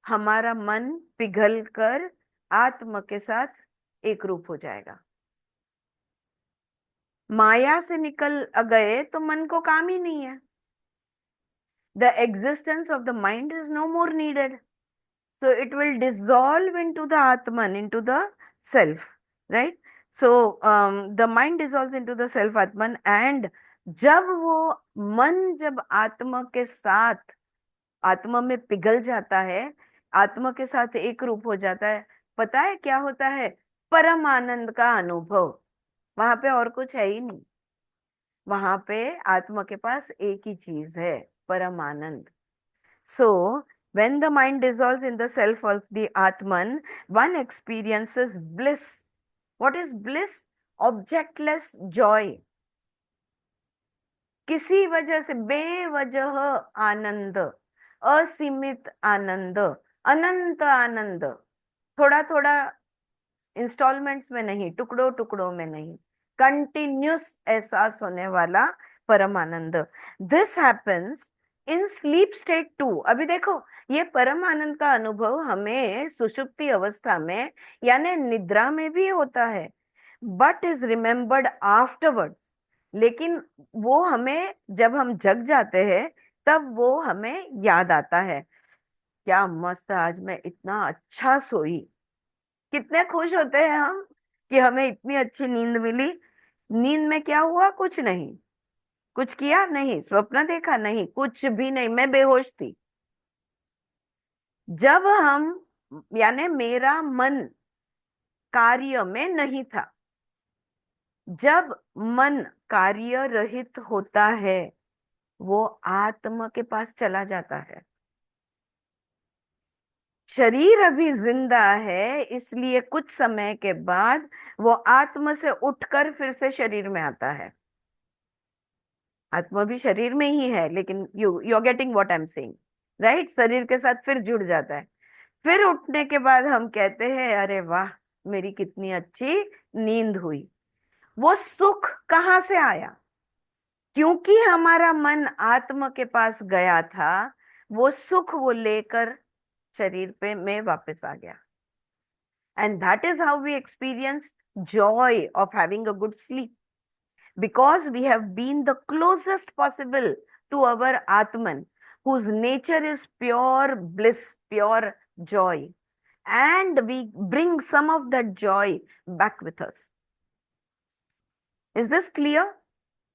हमारा मन पिघल कर आत्मा के साथ एक रूप हो जाएगा। माया से निकल गए तो मन को काम ही नहीं है। The existence of the mind is no more needed. So it will dissolve into the Atman, into the self, right? So the mind dissolves into the self Atman, and जब वो मन जब आत्मा के साथ, आत्मा में पिघल जाता है, आत्मा के साथ एक रूप हो जाता है, पता है क्या होता है? परम आनंद का अनुभव। वहां पे और कुछ है ही नहीं, वहां पे आत्मा के पास एक ही चीज है, परम आनंद। सो When the mind dissolves in the self of the Atman, one experiences bliss. What is bliss? Objectless joy. किसी वजह से बेवजह आनंद, असीमित आनंद, अनंत आनंद, थोड़ा थोड़ा इंस्टॉलमेंट्स में नहीं, टुकड़ों टुकड़ों में नहीं, कंटिन्यूस एहसास होने वाला परम आनंद. This happens in sleep state too. अभी देखो, ये परम आनंद का अनुभव हमें सुषुप्ति अवस्था में यानी निद्रा में भी होता है, बट इज रिमेम्बर्ड आफ्टरवर्ड्स. लेकिन वो हमें जब हम जग जाते हैं तब वो हमें याद आता है. क्या मस्त, आज मैं इतना अच्छा सोई. कितने खुश होते हैं हम कि हमें इतनी अच्छी नींद मिली. नींद में क्या हुआ? कुछ नहीं. कुछ किया नहीं, स्वप्न देखा नहीं, कुछ भी नहीं, मैं बेहोश थी. जब हम यानी मेरा मन कार्य में नहीं था. जब मन कार्य रहित होता है वो आत्मा के पास चला जाता है. शरीर अभी जिंदा है, इसलिए कुछ समय के बाद वो आत्मा से उठकर फिर से शरीर में आता है. आत्मा भी शरीर में ही है, लेकिन you are getting what I am saying, right? शरीर के साथ फिर जुड़ जाता है. फिर उठने के बाद हम कहते हैं अरे वाह, मेरी कितनी अच्छी नींद हुई. वो सुख कहाँ से आया? क्योंकि हमारा मन आत्मा के पास गया था, वो सुख वो लेकर शरीर पे में वापस आ गया. And that is how we experience joy of having a good sleep. Because we have been the closest possible to our Atman, whose nature is pure bliss, pure joy. And we bring some of that joy back with us. Is this clear?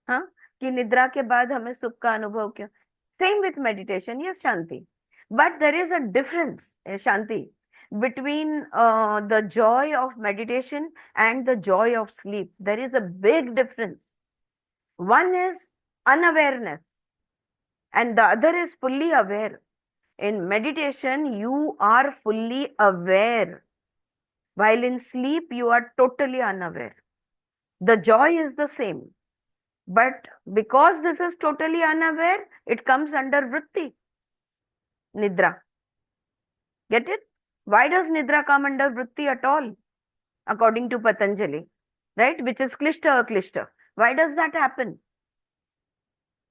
हाँ, कि निद्रा के बाद हमें सुख का अनुभव क्यों? Same with meditation, yes, Shanti. But there is a difference, Shanti, between the joy of meditation and the joy of sleep. There is a big difference. One is unawareness and the other is fully aware. In meditation, you are fully aware, while in sleep, you are totally unaware. The joy is the same, but because this is totally unaware, it comes under vritti, nidra. Get it? Why does nidra come under vritti at all? According to Patanjali, right? Which is klishta aklishta. Why does that happen?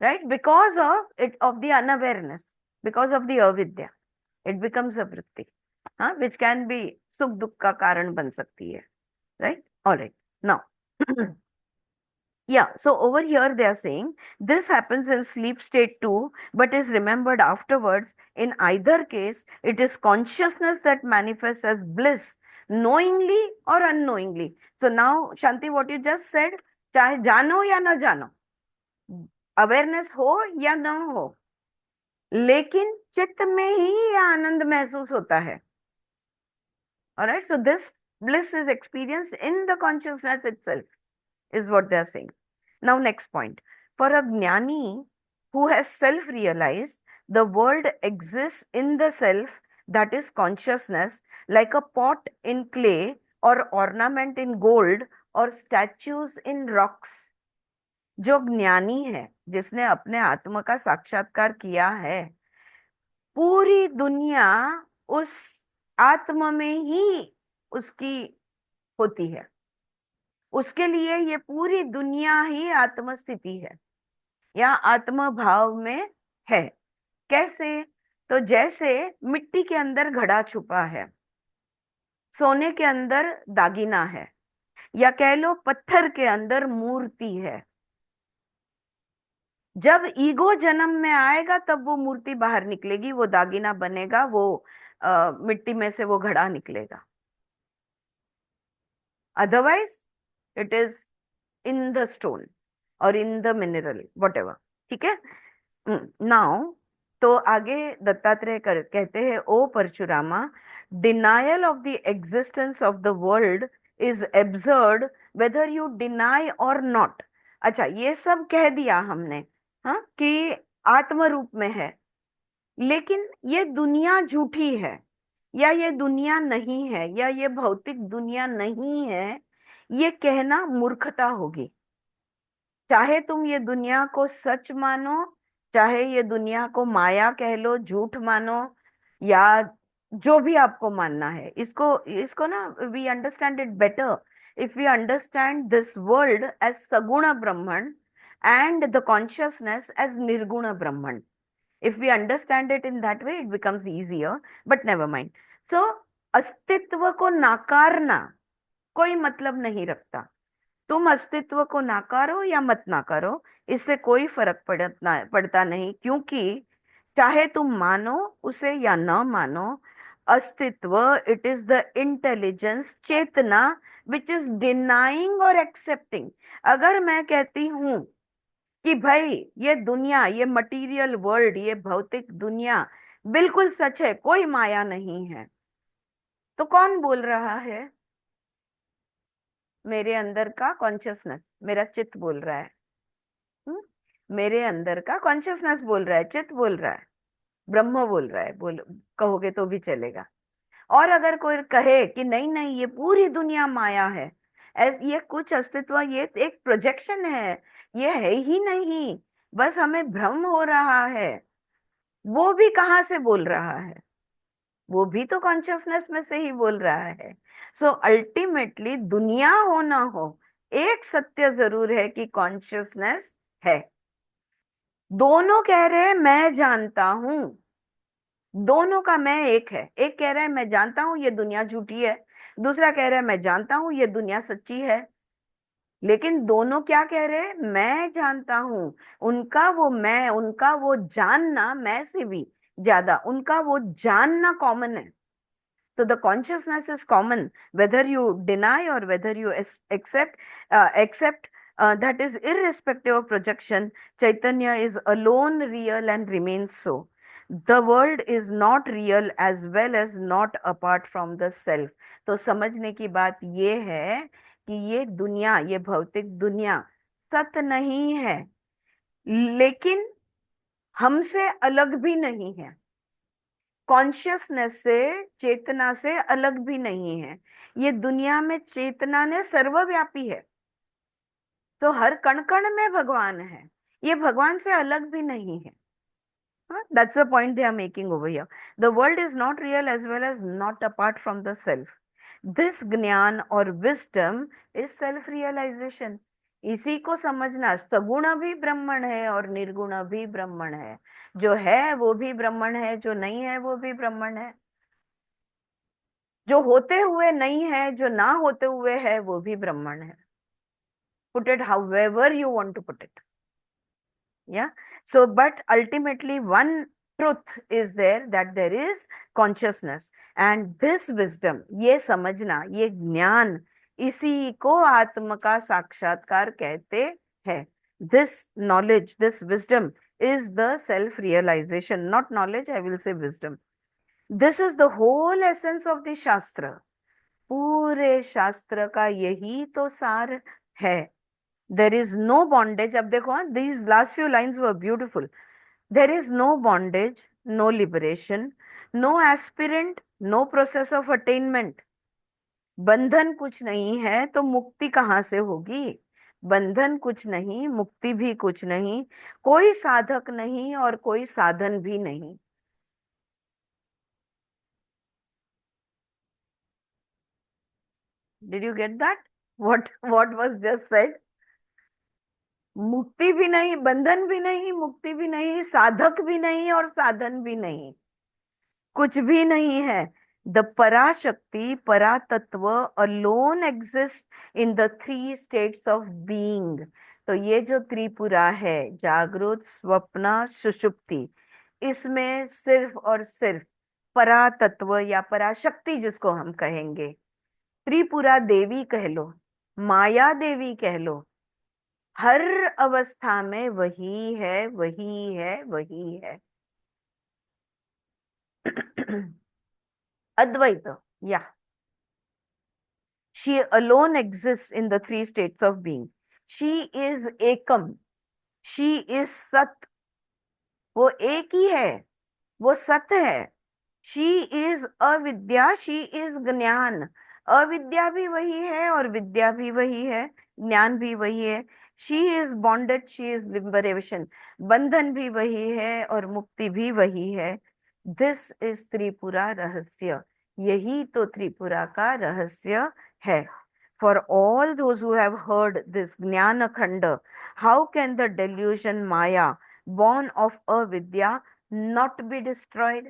Right? Because of it, of the unawareness, because of the avidya, it becomes a vritti, which can be sukh dukh ka karan ban sakti hai. Right? All right. Now, yeah, so over here they are saying this happens in sleep state too, but is remembered afterwards. In either case, it is consciousness that manifests as bliss, knowingly or unknowingly. So now, Shanti, what you just said, चाहे जानो या ना जानो, awareness हो या ना हो, लेकिन चित्त में ही यह आनंद महसूस होता है. Alright, so this bliss is experienced in the consciousness itself, is what they are saying. Now, next point. For a jnani who has self-realized, the world exists in the self, that is consciousness, like a pot in clay or ornament in gold or statues in rocks. जो ज्ञानी है, जिसने अपने आत्मा का साक्षात्कार किया है, पूरी दुनिया उस आत्मा में ही उसकी होती है. उसके लिए ये पूरी दुनिया ही आत्म स्थिति है या आत्म भाव में है. कैसे? तो जैसे मिट्टी के अंदर घड़ा छुपा है, सोने के अंदर दागिना है, या कह लो पत्थर के अंदर मूर्ति है. जब ईगो जन्म में आएगा तब वो मूर्ति बाहर निकलेगी, वो दागिना बनेगा, वो मिट्टी में से वो घड़ा निकलेगा. Otherwise it is in the stone or in the mineral, whatever. ठीक है? Now, तो आगे दत्तात्रेय कहते हैं, ओ परशुरामा, denial of the existence of the world is absurd whether you deny or not. अच्छा, ये सब कह दिया हमने, हाँ, कि आत्म रूप में है, लेकिन ये दुनिया झूठी है, या ये दुनिया नहीं है, या ये भौतिक दुनिया नहीं है, ये कहना मूर्खता होगी। चाहे तुम ये दुनिया को सच मानो, चाहे ये दुनिया को माया कह लो, झूठ मानो, या जो भी आपको मानना है, इसको इसको ना, we understand it better if we understand this world as saguna Brahman and the consciousness as निर्गुण ब्रह्मण. If we understand it in that way, it becomes easier, but never mind. So, अस्तित्व को नाकारना कोई मतलब नहीं रखता. तुम अस्तित्व को नाकारो या मत नाकारो, इससे कोई फर्क पड़ता नहीं, क्योंकि चाहे तुम मानो उसे या न मानो, अस्तित्व, it is the intelligence, chetna, which is denying और एक्सेप्टिंग. अगर मैं कहती हूं कि भाई ये दुनिया, ये मटेरियल वर्ल्ड, ये भौतिक दुनिया बिल्कुल सच है, कोई माया नहीं है, तो कौन बोल रहा है? मेरे अंदर का कॉन्शियसनेस, मेरा चित्त बोल रहा है. मेरे अंदर का कॉन्शियसनेस बोल रहा है, चित्त बोल रहा है, ब्रह्म बोल रहा है, बोल कहोगे तो भी चलेगा. और अगर कोई कहे कि नहीं नहीं ये पूरी दुनिया माया है, ये कुछ अस्तित्व, ये एक प्रोजेक्शन है, ये है ही नहीं, बस हमें भ्रम हो रहा है, वो भी कहाँ से बोल रहा है? वो भी तो कॉन्शियसनेस में से ही बोल रहा है. सो अल्टीमेटली दुनिया हो ना हो, एक सत्य जरूर है कि कॉन्शियसनेस है. दोनों कह रहे हैं मैं जानता हूं, दोनों का मैं एक है. एक कह रहा है मैं जानता हूं ये दुनिया झूठी है, दूसरा कह रहा है मैं जानता हूं ये दुनिया सच्ची है. लेकिन दोनों क्या कह रहे हैं? मैं जानता हूं. उनका वो मैं, उनका वो जानना मैं से भी ज्यादा, उनका वो जानना कॉमन है. So the consciousness is common, whether you deny or whether you accept, that is irrespective of projection. Chaitanya is alone real and remains so. The world is not real as well as not apart from the self. तो समझने की बात ये है कि ये दुनिया, ये भौतिक दुनिया सत्य नहीं है, लेकिन हमसे अलग भी नहीं है, कॉन्शियसनेस से, चेतना से अलग भी नहीं है. ये दुनिया में चेतना ने सर्वव्यापी है, तो हर कण कण में भगवान है, ये भगवान से अलग भी नहीं है. That's the point they are making over here. The world is not real as well as not apart from the self. This ज्ञान और wisdom is self realization. इसी को समझना, सगुण भी ब्रह्मण है और निर्गुण भी ब्रह्मण है. जो है वो भी ब्रह्मण है, जो नहीं है वो भी ब्रह्मण है, जो होते हुए नहीं है, जो ना होते हुए है, वो भी ब्रह्मण है. Put it however you want to put it. Yeah. So, but ultimately one truth is there, that there is consciousness, and this wisdom, ये समझना, ये ज्ञान, इसी को आत्म का साक्षात्कार कहते हैं. This knowledge, this wisdom is the self realization, not knowledge, I will say wisdom. This is the whole essence of the शास्त्र. पूरे शास्त्र का यही तो सार है. There is no bondage. अब देखो, these last few lines were beautiful. There is no bondage, no liberation, no aspirant, no process of attainment. बंधन कुछ नहीं है तो मुक्ति कहाँ से होगी? बंधन कुछ नहीं, मुक्ति भी कुछ नहीं, कोई साधक नहीं और कोई साधन भी नहीं. Did you get that? What was just said? मुक्ति भी नहीं, बंधन भी नहीं, मुक्ति भी नहीं, साधक भी नहीं और साधन भी नहीं, कुछ भी नहीं है. The parashakti, paratattva alone exist in the three states of being. तो ये जो त्रिपुरा है, जागृत, स्वप्न, सुषुप्ति, इसमें सिर्फ और सिर्फ परातत्व या पराशक्ति जिसको हम कहेंगे, त्रिपुरा देवी कह लो, माया देवी कह लो, हर अवस्था में वही है, वही है, वही है. अद्वैत, yeah. She alone exists in the three states of being. She is Ekam, she is सत, वो एक ही है. वो सत है। शी इज अविद्या, शी इज ज्ञान। अविद्या भी वही है और विद्या भी वही है, ज्ञान भी वही है। She is bonded, she is liberation. बंधन भी वही है और मुक्ति भी वही है। दिस इज त्रिपुरा रहस्य। यही तो त्रिपुरा का रहस्य है। For all those who have heard this ज्ञान खंड, how can the delusion Maya born of अविद्या not be destroyed?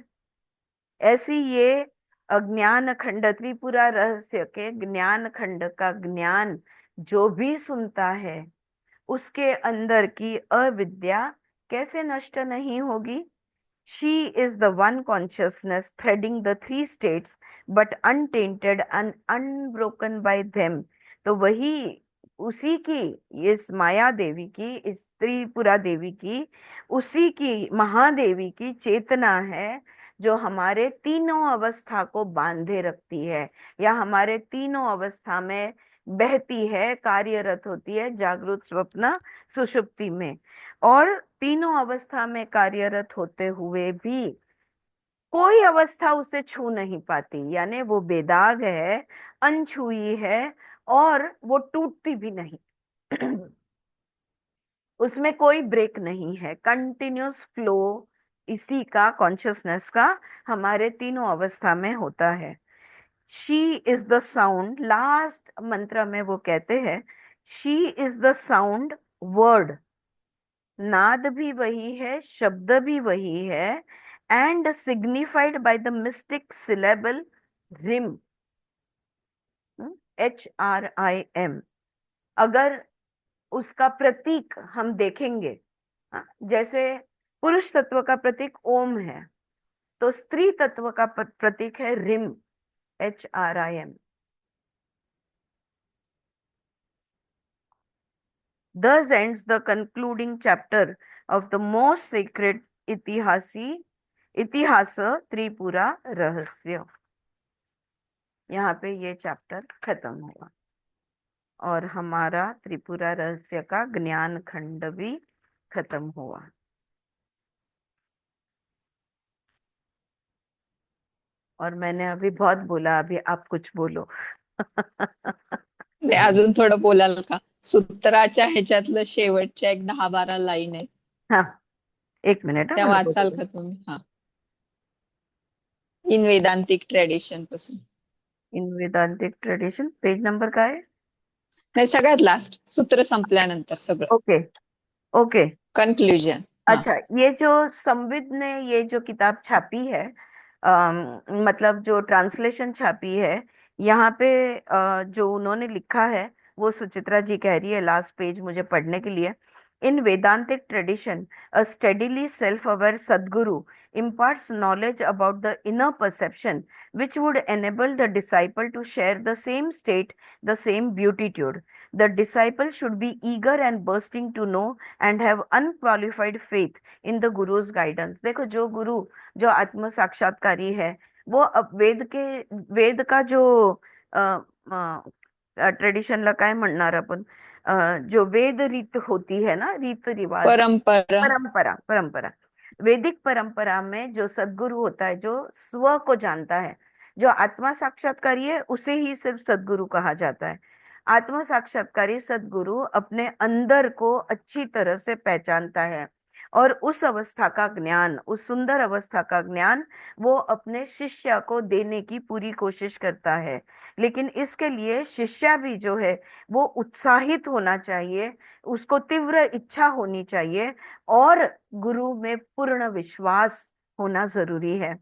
ऐसी ये अज्ञान खंड, त्रिपुरा रहस्य के ज्ञान खंड का ज्ञान जो भी सुनता है, उसके अंदर की अविद्या कैसे नष्ट नहीं होगी? She is the one consciousness threading the three states, but untainted and unbroken by them. तो वही उसी की, इस माया देवी की, इस त्रिपुरा देवी की, उसी की महादेवी की चेतना है जो हमारे तीनों अवस्था को बांधे रखती है, या हमारे तीनों अवस्था में बहती है, कार्यरत होती है, जागृत, स्वप्न, सुषुप्ति में। और तीनों अवस्था में कार्यरत होते हुए भी कोई अवस्था उसे छू नहीं पाती, यानी वो बेदाग है, अनछुई है, और वो टूटती भी नहीं। उसमें कोई ब्रेक नहीं है, कंटिन्यूस फ्लो इसी का, कॉन्शियसनेस का, हमारे तीनों अवस्था में होता है। She is the sound, last mantra में वो कहते हैं, she is the sound word. नाद भी वही है, शब्द भी वही है, and signified by the mystic syllable Hrim, HRIM। अगर उसका प्रतीक हम देखेंगे, जैसे पुरुष तत्व का प्रतीक ओम है, तो स्त्री तत्व का प्रतीक है rim, HRIM। Thus ends the concluding chapter of the most sacred इतिहास त्रिपुरा रहस्य। यहाँ पे ये चैप्टर खत्म हुआ और हमारा त्रिपुरा रहस्य का ज्ञान खंड भी खत्म हुआ। और मैंने अभी बहुत बोला, अभी आप कुछ बोलो। नाही, अजून थोडं बोलाल का? सूत्राच्या ह्याच्यातलं शेवटच्या एक 10-12 लाईन आहेत, हाँ, एक मिनिट, त्या मला वाचाल बघू का तुम्ही? हा, इन वेदांतिक ट्रेडिशन पासून. इन वेदांतिक ट्रेडिशन, पेज नंबर काय आहे? नाही, सगळ्यात लास्ट, सूत्र संपल्यानंतर सगळं ओके ओके। कन्क्लुजन। हा, अच्छा, ये जो संविद ने ये जो किताब छापी है, मतलब जो ट्रांसलेशन छापी है, यहाँ पे जो उन्होंने लिखा है वो सुचित्रा जी कह रही है, लास्ट पेज मुझे पढ़ने के लिए। इन वेदांतिक ट्रेडिशन, अ स्टेडीली सेल्फ अवेयर सदगुरु imparts knowledge about the inner perception which would enable the disciple to share the same state, the same beatitude. The disciple should be eager and bursting to know and have unqualified faith in the guru's guidance। देखो, जो गुरु, जो आत्म साक्षात्कारी है, वो अब वेद का जो ट्रेडिशनला काय म्हणणार आपण, जो वेद रीत होती है ना, रीत रिवाज, परंपरा। परंपरा, परंपरा, वैदिक परंपरा में जो सदगुरु होता है, जो स्व को जानता है, जो आत्मा साक्षात्कारी है, उसे ही सिर्फ सदगुरु कहा जाता है। आत्म साक्षात्कारी सदगुरु अपने अंदर को अच्छी तरह से पहचानता है और उस अवस्था का ज्ञान, उस सुंदर अवस्था का ज्ञान वो अपने शिष्य को देने की पूरी कोशिश करता है। लेकिन इसके लिए शिष्य भी जो है वो उत्साहित होना चाहिए, उसको तीव्र इच्छा होनी चाहिए और गुरु में पूर्ण विश्वास होना जरूरी है।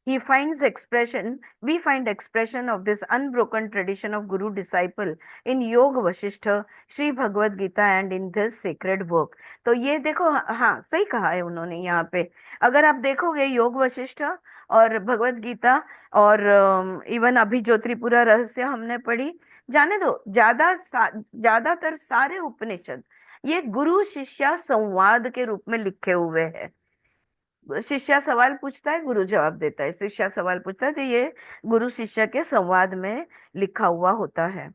He finds expression, we find expression of this unbroken tradition of Guru disciple in योग Vashishtha, Shri Bhagavad Gita and in this sacred work। तो ये देखो, हाँ सही कहा है उन्होंने यहाँ पे। अगर आप देखोगे योग वशिष्ठ और भगवद गीता और इवन अभी जो त्रिपुरा रहस्य हमने पढ़ी, जाने दो, ज्यादातर सारे उपनिषद ये गुरु शिष्य संवाद के रूप में लिखे हुए हैं। शिष्य सवाल पूछता है, गुरु जवाब देता है, शिष्य सवाल पूछता है, तो ये गुरु शिष्य के संवाद में लिखा हुआ होता है।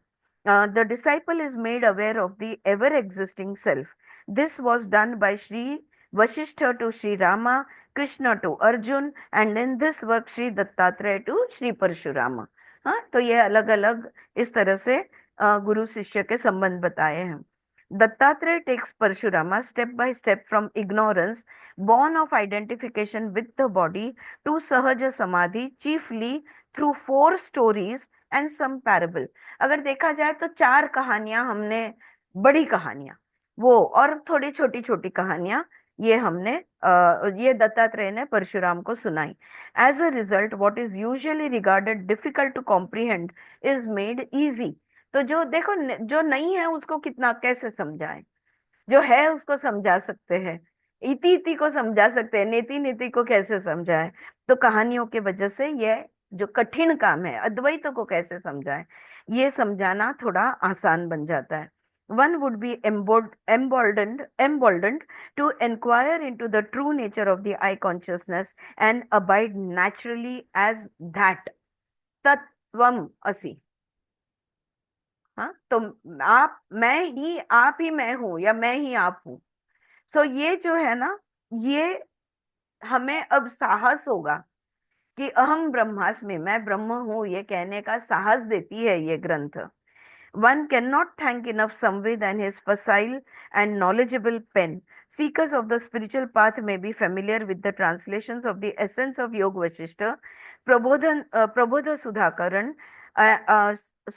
The disciple is made aware of the ever existing self. This was done by Shri Vashishta to Sri Rama, Krishna to Arjun, and in this work Sri Dattatreya to Sri Parshurama. हाँ, तो ये अलग अलग इस तरह से गुरु शिष्य के संबंध बताए हैं. Dattatreya takes Parshurama step by step from ignorance, born of identification with the body, to Sahaja Samadhi, chiefly through 4 stories and some parable. अगर देखा जाए तो 4 कहानियां हमने, बड़ी कहानियां वो, और थोड़ी छोटी छोटी कहानियां ये हमने ये दत्तात्रेय ने परशुराम को सुनाई. As a result what is usually regarded difficult to comprehend is made easy. तो जो देखो जो नहीं है उसको कितना कैसे समझाएं, जो है उसको समझा सकते हैं, इति इति को समझा सकते हैं, नेति नेति को कैसे समझाएं. तो कहानियों के वजह से ये जो कठिन काम है अद्वैत को कैसे समझाएं, ये समझाना थोड़ा आसान बन जाता है. One would be emboldened to inquire into the true nature of the I consciousness and abide naturally as that. तत्वम असि. हाँ, तो आप, मैं ही आप ही मैं हूं या मैं ही आप हूं. तो ये जो है ना, ये हमें अब साहस होगा कि अहम ब्रह्मास्मि, मैं ब्रह्म हूं, ये कहने का साहस देती है ये ग्रंथ. One cannot thank enough Samvid and his facile and knowledgeable pen. Seekers of the spiritual path may be familiar with the translations of the essence of Yoga Vashishta, Prabodha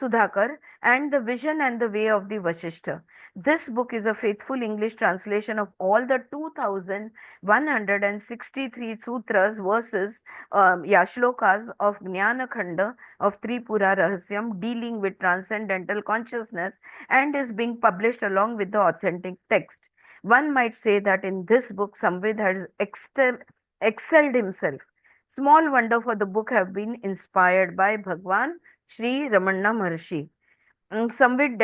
Sudhakar, and the vision and the way of the Vashishta. This book is a faithful English translation of all the 2163 sutras, verses, shlokas of Jnana Khanda of Tripura Rahasyam dealing with transcendental consciousness, and is being published along with the authentic text. One might say that in this book Samvid has excelled himself. Small wonder for the book have been inspired by Bhagwan Sri Ramana Maharshi. Samvid's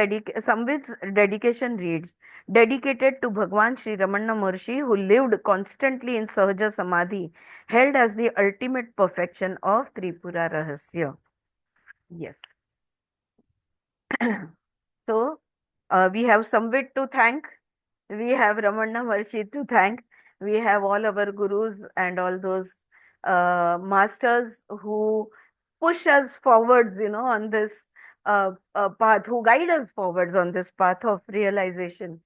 dedication reads, dedicated to Bhagwan Sri Ramana Maharshi, who lived constantly in Sahaja Samadhi, held as the ultimate perfection of Tripura Rahasya. Yes. So, we have Samvid to thank, we have Ramana Maharshi to thank, we have all our gurus and all those masters who push us forwards, on this path, who guide us forwards on this path of realization.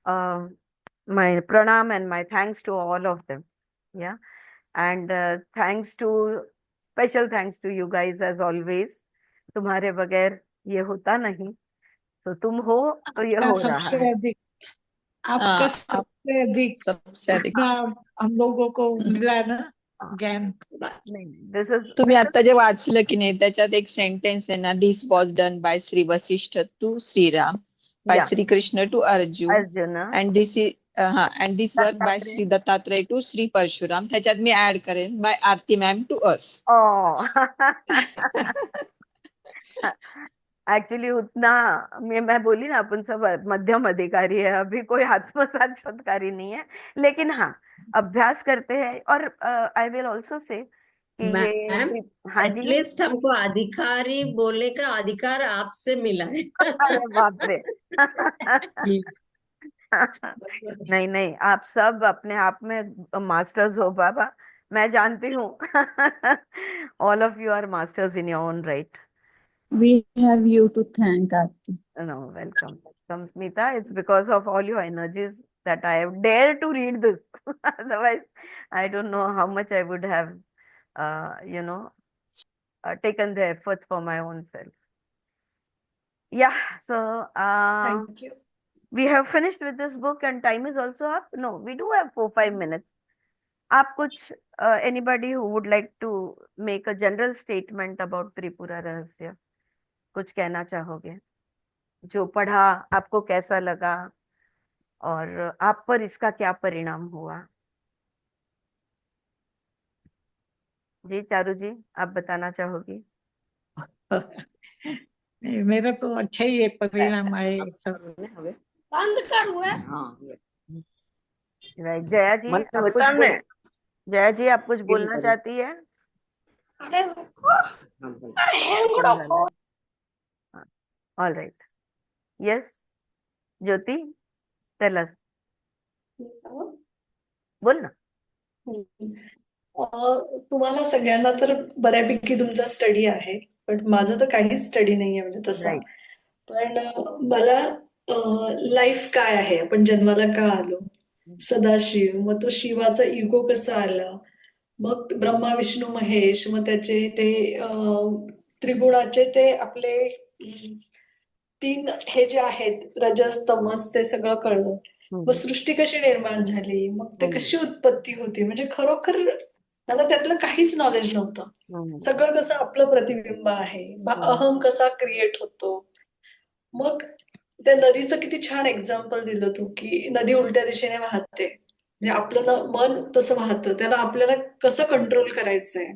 My pranam and my thanks to all of them. Yeah. And special thanks to you guys as always. तुम्हारे बगैर ये होता नहीं, तो तुम हो तो ये हो रहा सबसे है. अधिक आपका सबसे अधिक हम लोगों को मिला ना ज्ञान. नाही, दिस इज, तुम्ही आता जे वाचलं की नाही त्याच्यात एक सेंटेन्स आहे ना, this was done by Shri Vashishtha to Shriram, by Shri Krishna to Arjun, and this is and this work by Shri Dattatreya to Shri Parshuram. त्याच्यात मी ऍड करेन by Aarti ma'am to us. Actually उतना मैं बोली ना, अपन सब मध्यम अधिकारी है, अभी कोई आत्मसाक्षात्कारी नहीं है, लेकिन हाँ अभ्यास करते हैं. और आई विल ऑल्सो से कि ये, हाँ जी, एटलीस्ट हमको अधिकारी बोलने का अधिकार आपसे मिला है. अरे बाप रे. नहीं नहीं, आप सब अपने आप में मास्टर्स हो बाबा, मैं जानती हूँ. All of you are masters in your own right. We have you to thank, Aarti. No, welcome. Smita, it's because of all your energies that I have dared to read this. Otherwise, I don't know how much I would have, taken the efforts for my own self. Yeah, so Thank you. we have finished with this book and time is also up. No, we do have 4-5 minutes. आप कुछ anybody who would like to make a general statement about Tripura Rahasya, कुछ कहना चाहोगे? जो पढ़ा आपको कैसा लगा और आप पर इसका क्या परिणाम हुआ? जी चारू जी, आप बताना चाहोगी? मेरा तो अच्छा ही परिणाम आए सब. बंद करू है. जया जी, जया जी आप कुछ बोलना चाहती है? All right. Yes, Jyoti, tell us. बोल ना. तुम्हाला सगळ्यांना तर बऱ्यापैकी तुमचा स्टडी आहे, पण माझं तर काहीच स्टडी नाहीये म्हणजे तसा. राईट. पण मला लाईफ काय आहे, आपण जन्माला का आलो, सदाशिव, मग तो शिवाचा इगो कसा आला, मग ब्रह्मा विष्णू महेश, मग त्याचे ते त्रिगुणाचे ते आपले तीन हे जे आहेत रजस तमस, ते सगळं कळलं. मग सृष्टी कशी निर्माण झाली, मग ते कशी उत्पत्ती होती, म्हणजे खरोखर मला त्यातलं काहीच नॉलेज नव्हतं. सगळं कसं आपलं प्रतिबिंब आहे, अहम कसा क्रिएट होतो. मग त्या नदीचं किती छान एक्झाम्पल दिलं तू, की नदी उलट्या दिशेने वाहते, म्हणजे आपलं मन तसं वाहतं, त्याला आपल्याला कसं कंट्रोल करायचंय.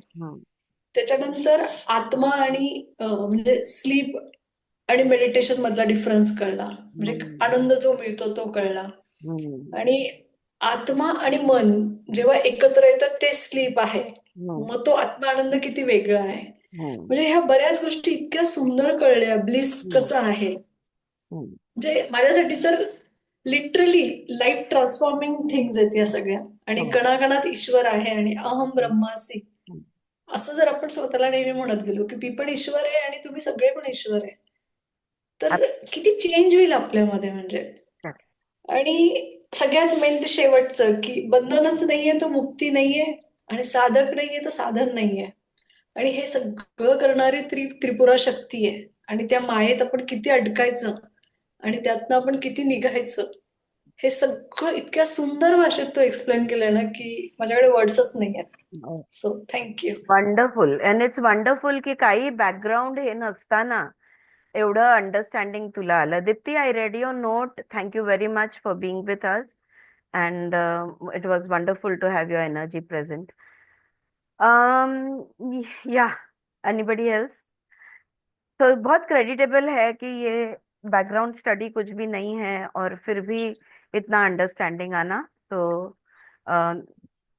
त्याच्यानंतर आत्मा आणि म्हणजे स्लीप आणि मेडिटेशन मधला डिफरन्स कळला, म्हणजे आनंद जो मिळतो तो कळला. आणि आत्मा आणि मन जेव्हा एकत्र येतात ते स्लीप आहे, मग तो आत्मा आनंद किती वेगळा आहे. म्हणजे ह्या बऱ्याच गोष्टी इतक्या सुंदर कळल्या, ब्लिस कसं आहे. म्हणजे माझ्यासाठी तर लिटरली लाईफ ट्रान्सफॉर्मिंग थिंग्स आहेत या सगळ्या. आणि कणाकणात ईश्वर आहे आणि अहम ब्रह्मासी, असं जर आपण स्वतःला नेहमी म्हणत गेलो की मी पण ईश्वर आहे आणि तुम्ही सगळे पण ईश्वर आहे, तर किती चेंज होईल आपल्यामध्ये म्हणजे. आणि सगळ्यात मेन ते शेवटचं, की बंधनच नाहीये तर मुक्ती नाहीये, आणि साधक नाहीये तर साधन नाहीये. आणि हे सगळं करणारी त्रिपुरा शक्ती आहे, आणि त्या मायेत आपण किती अडकायचं आणि त्यातनं आपण किती निघायचं, हे सगळं इतक्या सुंदर भाषेत तो एक्सप्लेन केलंय ना, की माझ्याकडे वर्ड्सच नाही आहेत. So thank you. Wonderful. And it's wonderful की काही बॅकग्राऊंड हे नसताना एवढं अंडरस्टँडिंग तुला आलं. Deepti, I read your note. Thank you very much for being with us, and it was wonderful to have your energy present. Yeah, anybody else? तो बहुत creditable है कि ये बैकग्राउंड स्टडी कुछ भी नहीं है और फिर भी इतना अंडरस्टैंडिंग आना. तो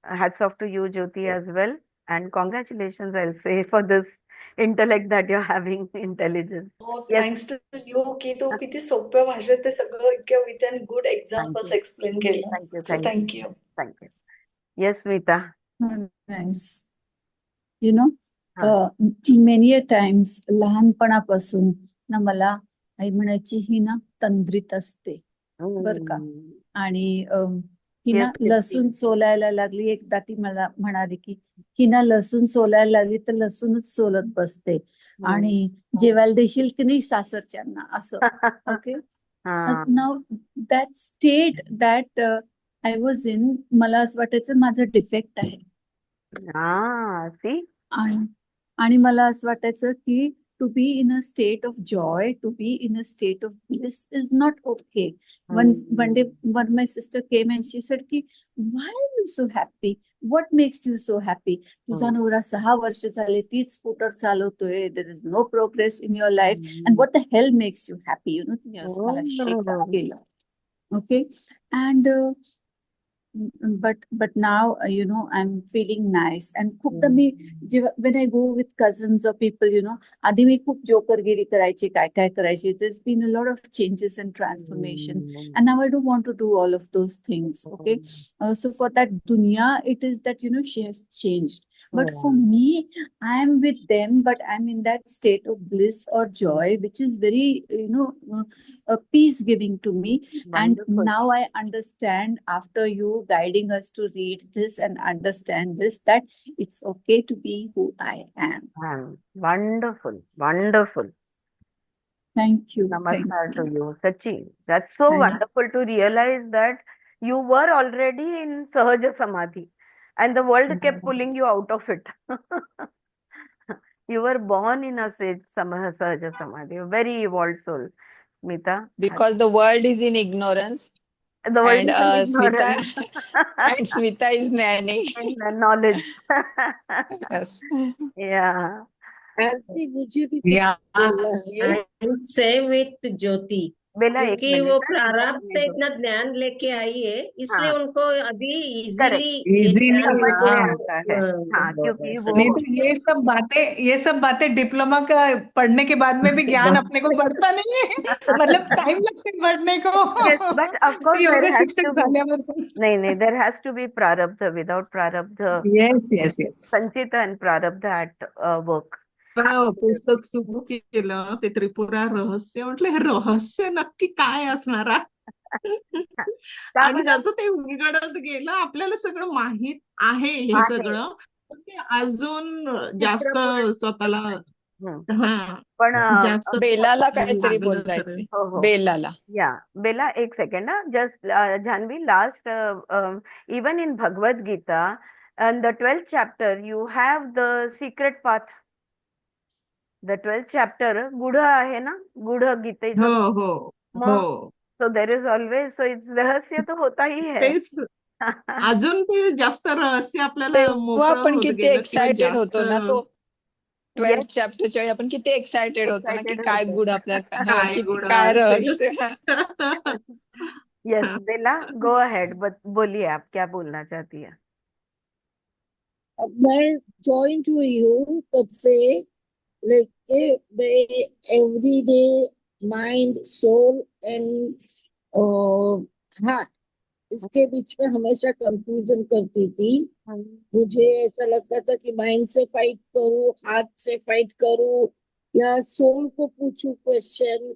hats off to you, Jyoti, as well, and congratulations, I'll say, for this intellect that you're having, intelligence. Yes. Thanks to you की तू किती सोप्या भाषेत ते सगळं इतक्या with and good examples explain केलं. Thank you. So thank you. Thank you. Yes, Smita. Thanks. You know, many a times लहानपणापासून ना मला आई म्हणायची ही ना तंद्रीत असते बर का. आणि ही ना लसूण सोलायला लागली, एकदा ती मला म्हणाली की ही ना लसूण सोलायला लागली तर लसूणच सोलत बसते, आणि जेवायला देशील की नाही सासरच्यांना, असं. Okay. Now that state that I was in, मला असं वाटायचं माझं डिफेक्ट आहे. आणि मला असं वाटायचं की to be in a state of joy, to be in a state of bliss is not okay. One day, when my sister came and she said, "Ki, why are you so happy? What makes you so happy? तुझा नवरा 6 वर्ष झाले तीच scooter चालवतोय. There is no progress in your life, and what the hell makes you happy?" You know, तिने मला shake up केलं. Okay, and but now you know I'm feeling nice. And खूपदा मी जेव्हा when I go with cousins or people, you know, आधी मी खूप जोकरगिरी करायची, काय काय करायची. There's been a lot of changes and transformation, and now I don't want to do all of those things. Okay, so for that dunya, it is that, you know, she has changed. But for me, I am with them, but I'm in that state of bliss or joy, which is very, you know, peace giving to me. And now I understand, after you guiding us to read this and understand this, that it's okay to be who I am. Wonderful, wonderful. Thank you. Namaskar to you, Sachi. That's so wonderful to realize that you were already in Sahaja Samadhi, and the world kept pulling you out of it. You were born in a Sahaja Samadhi, a very evolved soul, Smita. Because the world is in ignorance. The world is in ignorance. And Smita is Jnani. Knowledge. Yes. Yeah. Yeah, same with Jyoti. बेला एक क्योंकि minute, वो हाँ, इधर प्रारब्ध आने से दो। इतना ज्ञान लेके आई है, इसलिए हाँ, उनको अभी इजीली करेक्ट, ये इजीली, ज्ञान समझ में हाँ। आता है। हाँ, क्योंकि वो नहीं तो ये सब बातें डिप्लोमा का पढ़ने के बाद में भी ज्ञान अपने को बढ़ता नहीं है। मतलब टाइम लगता है बढ़ने को। yes, but of course there yoga has शिक्षक to be, झाल्यावर पण नहीं, there has to be prarabdha. Without prarabdha, yes yes yes. Sanchita and prarabdha at work. पुस्तक सुरू केलं ते त्रिपुरा रहस्य, म्हटलं हे रहस्य नक्की काय असणार आहे? का आणि बरं? जसं ते उलगडत गेलं आपल्याला सगळं माहित आहे हे आहे. सगळं, पण ते अजून जास्त चित्रपट. स्वतःला हम्म. हा पण जास्त बेलाला काहीतरी लागलं बोलायचे. खरं. हो. बेलाला. या बेला, एक सेकंड ना, just Janvi, last, even in Bhagavad Gita and the 12th chapter you have the secret path. The 12th chapter गुढ आहे ना, गुढ गीतेचं. हो हो हो. मग so there is always, so it's रहस्य तो होता ही है. तेच अजून ते जास्त रहस्य आपल्याला तेव्हा मोकळं आपण होत किती गेलं किंवा एक्सायटेड जास्त होतो ना, तो Yes, 12th चॅप्टरच्या वेळी आपण किती एक्सायटेड होतो ना, की excited काय होते. गुड आपल्याला, हा, काय किती गुण काय असेल. रहस्य. Yes, बेला, गो अहेड, बोलिए, आप क्या बोलना चाहती है? अब मैं जॉइंट हुई हूँ तब से लेके मैं every day mind soul and heart, इसके बीच में हमेशा कंफ्यूजन करती थी. मुझे ऐसा लगता था कि माइंड से फाइट करूं, हार्ट से फाइट करूं, या सोल को पूछूं क्वेश्चन.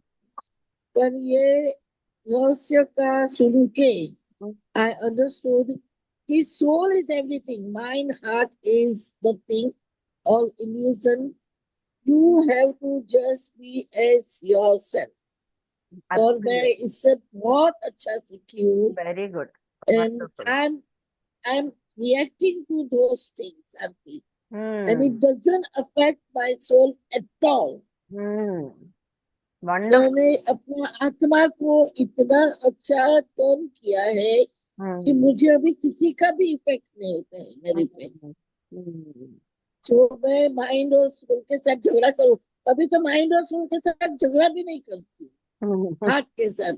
पर ये रहस्य का सुन के आई अंडरस्टूड कि soul is everything, mind heart is nothing, all illusion. You have to just be as yourself. और मैं इससे बहुत अच्छा सीखी हूँ. Very good. And I'm reacting to those things, Aarti. And it doesn't affect my soul at all. Wonderful. मैंने अपना आत्मा को इतना अच्छा टर्न किया है कि मुझे अभी किसी का भी इफेक्ट नहीं होता है मेरे पे. जो मैं माइंड और सोल के साथ झगड़ा करूं, अभी तो माइंड और सोल के साथ झगड़ा भी नहीं करती हूँ, हार्ट के साथ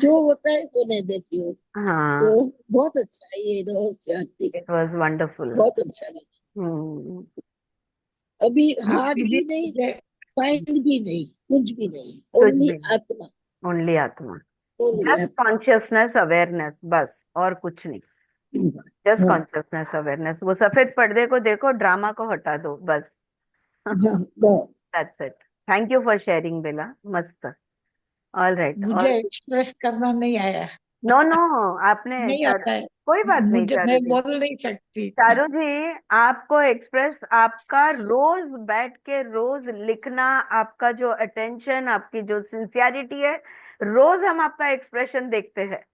जो होता है वो नहीं देती हूँ. हाँ, तो बहुत अच्छा है ये रहस्य, आरती. It was wonderful. बहुत अच्छा लगा. अभी हार्ट भी नहीं, माइंड भी नहीं, कुछ भी नहीं, ओनली आत्मा. ओनली आत्मा. Only जस्ट आत्मा. कॉन्शियसनेस, अवेयरनेस, बस, और कुछ नहीं. Just consciousness, awareness. वो सफेद पर्दे को देखो, ड्रामा को हटा दो, बस. That's it. Thank you for sharing Bela, मस्त. All right. मुझे एक्सप्रेस करना नहीं आया. नो नो, आपने नहीं आता है. कोई बात नहीं मुझे, चारू मैं जी. बोल नहीं सकती. चारू जी, आपको एक्सप्रेस, आपका रोज बैठ के रोज लिखना, आपका जो अटेंशन, आपकी जो सिंसियरिटी है, रोज हम आपका एक्सप्रेशन देखते हैं.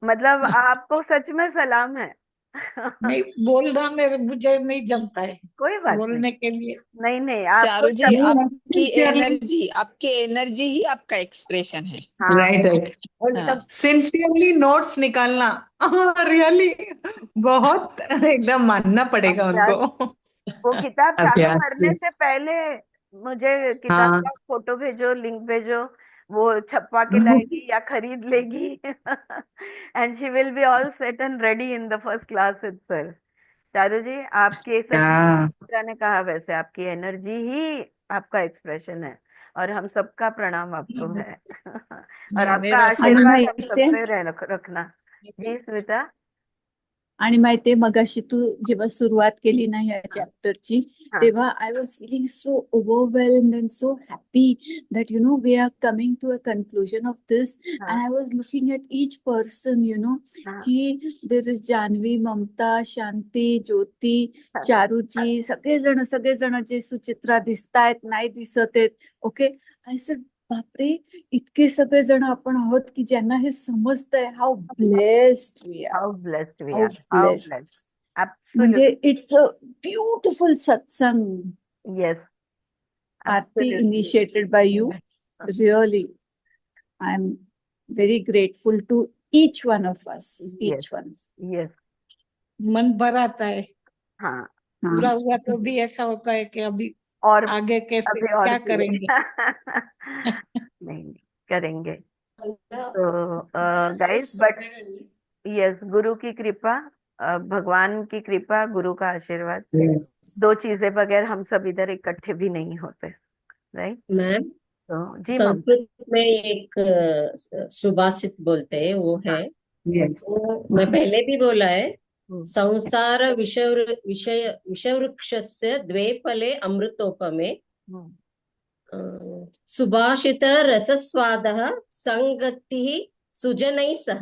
मतलब आपको सच में सलाम है. नहीं बोलना मुझे नहीं जमता है कोई बात नहीं. बोलने के लिए. नहीं, आपको चारू जी, आपकी एनर्जी ही आपका एक्सप्रेशन है. Right right. हाँ. सिंसियरली नोट्स निकालना, रियली बहुत एकदम मानना पड़ेगा उनको. वो किताब चालू अभ्यास. करने से पहले मुझे किताब का फोटो भेजो, लिंक भेजो, वो छपवा के लाएगी या खरीद लेगी. And she will be all set and ready in the first class itself. Charu ji, आपकी ने कहा वैसे, आपकी एनर्जी ही आपका एक्सप्रेशन है, और हम सबका प्रणाम आपको है. और आपका आशीर्वाद हम सब पे रखना. जी स्मिता. आणि माहितीये, मगाशी तू जेव्हा सुरुवात केली ना या चॅप्टरची, तेव्हा I was feeling so overwhelmed and so happy that we are coming to a conclusion of this. And I was looking at each person, की देर इज जान्हवी, ममता, शांती, ज्योती, चारूजी, सगळेजण जे सुचित्रा दिसतायत, नाही दिसत आहेत. ओके, आय सेड बापरे, इतके सगळेजण आपण आहोत की ज्यांना हे समजतंय. How blessed we are. How blessed we How are. How blessed. Blessed. म्हणजे it's a beautiful satsang. Yes. Aarti, initiated by you. Really, I'm very grateful to each one of us. Each one. Yes. मन भर आता है. हाँ. पूरा हुआ तो भी ऐसा होता है कि अभी और आगे कैसे अभी और क्या करेंगे. नहीं, करेंगे। मला तो मला रोज गाइस, बट संध्याकाळी यस, गुरु की कृपा, भगवान की कृपा, गुरु का आशीर्वाद, Yes. दो चीजें बगैर हम सब इधर इकट्ठे भी नहीं होते, राइट? मैम, तो जी मम्मी। संस्कृत में एक सुभाषित बोलते हैं, वो है, Yes. वो मैं पहले भी बोला है, हम्म, संसार विषवृक्षस्य द्वे फले अमृतोपमे, हम्म, सुभाषित रसस्वादः संगतिः सुजनैः सह।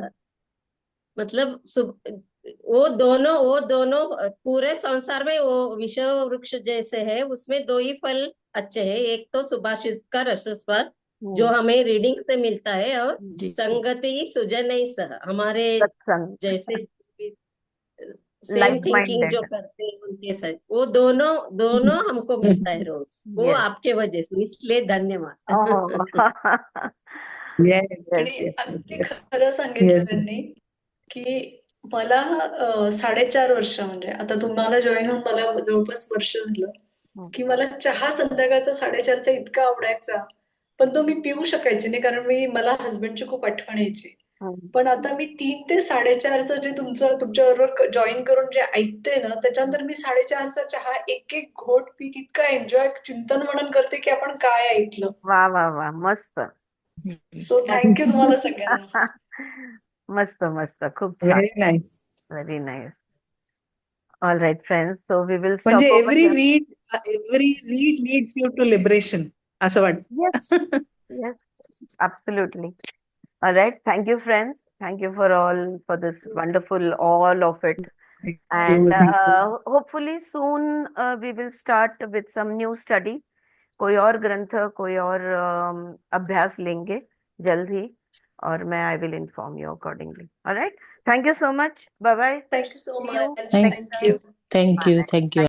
मतलब वो दोनों पूरे संसार में वो विषय वृक्ष जैसे है, उसमें दो ही फल अच्छे हैं। एक तो सुभाषित का रसस्वाद जो हमें रीडिंग से मिलता है, और जी संगति सुजनैः सह, हमारे सत्संग, जैसे सेम लाइक थिंकिंग जो माइंडेड। करते हैं उनके साथ, वो दोनों हमको मिलता है रोज, वो यस। आपके वजह से, इसलिए धन्यवाद। Yes. आणि Yes. Yes. अगदी Yes. खरं सांगितलं Yes. त्यांनी की मला 4.5 वर्ष, म्हणजे आता तुम्हाला जॉईन होऊन मला जवळपास वर्ष झालं, की मला चहा संध्याकाळचा 4:30चा इतका आवडायचा, पण तो मी पिऊ शकायचे नाही, कारण मला हसबंडची खूप आठवण यायची. पण आता मी 3 ते 4:30चं जे तुमच्याबरोबर जॉईन करून जे ऐकते ना, त्याच्यानंतर मी 4:30चा चहा एक एक घोट पीत इतका एन्जॉय, चिंतन मनन करते की आपण काय ऐकलं. वा वा वा, मस्त. सो थँक्यू तुम्हाला सगळ्यांना. मस्त मस्त, खूप छान, Very nice. Very nice. All right friends, so we will म्हणजे stop over here. every read leads you to liberation असं वाटतं. Yes, yes, absolutely. All right. Thank you, friends. Thank you for this wonderful, all of it. And Thank you. hopefully soon we will start with some new study. कोई और ग्रंथ, कोई और अभ्यास लेंगे जल्द ही, और मैं I will inform you accordingly. All right. Thank you so much. Bye bye. Thank you so See you much. next time. Thank you. Bye. Thank you.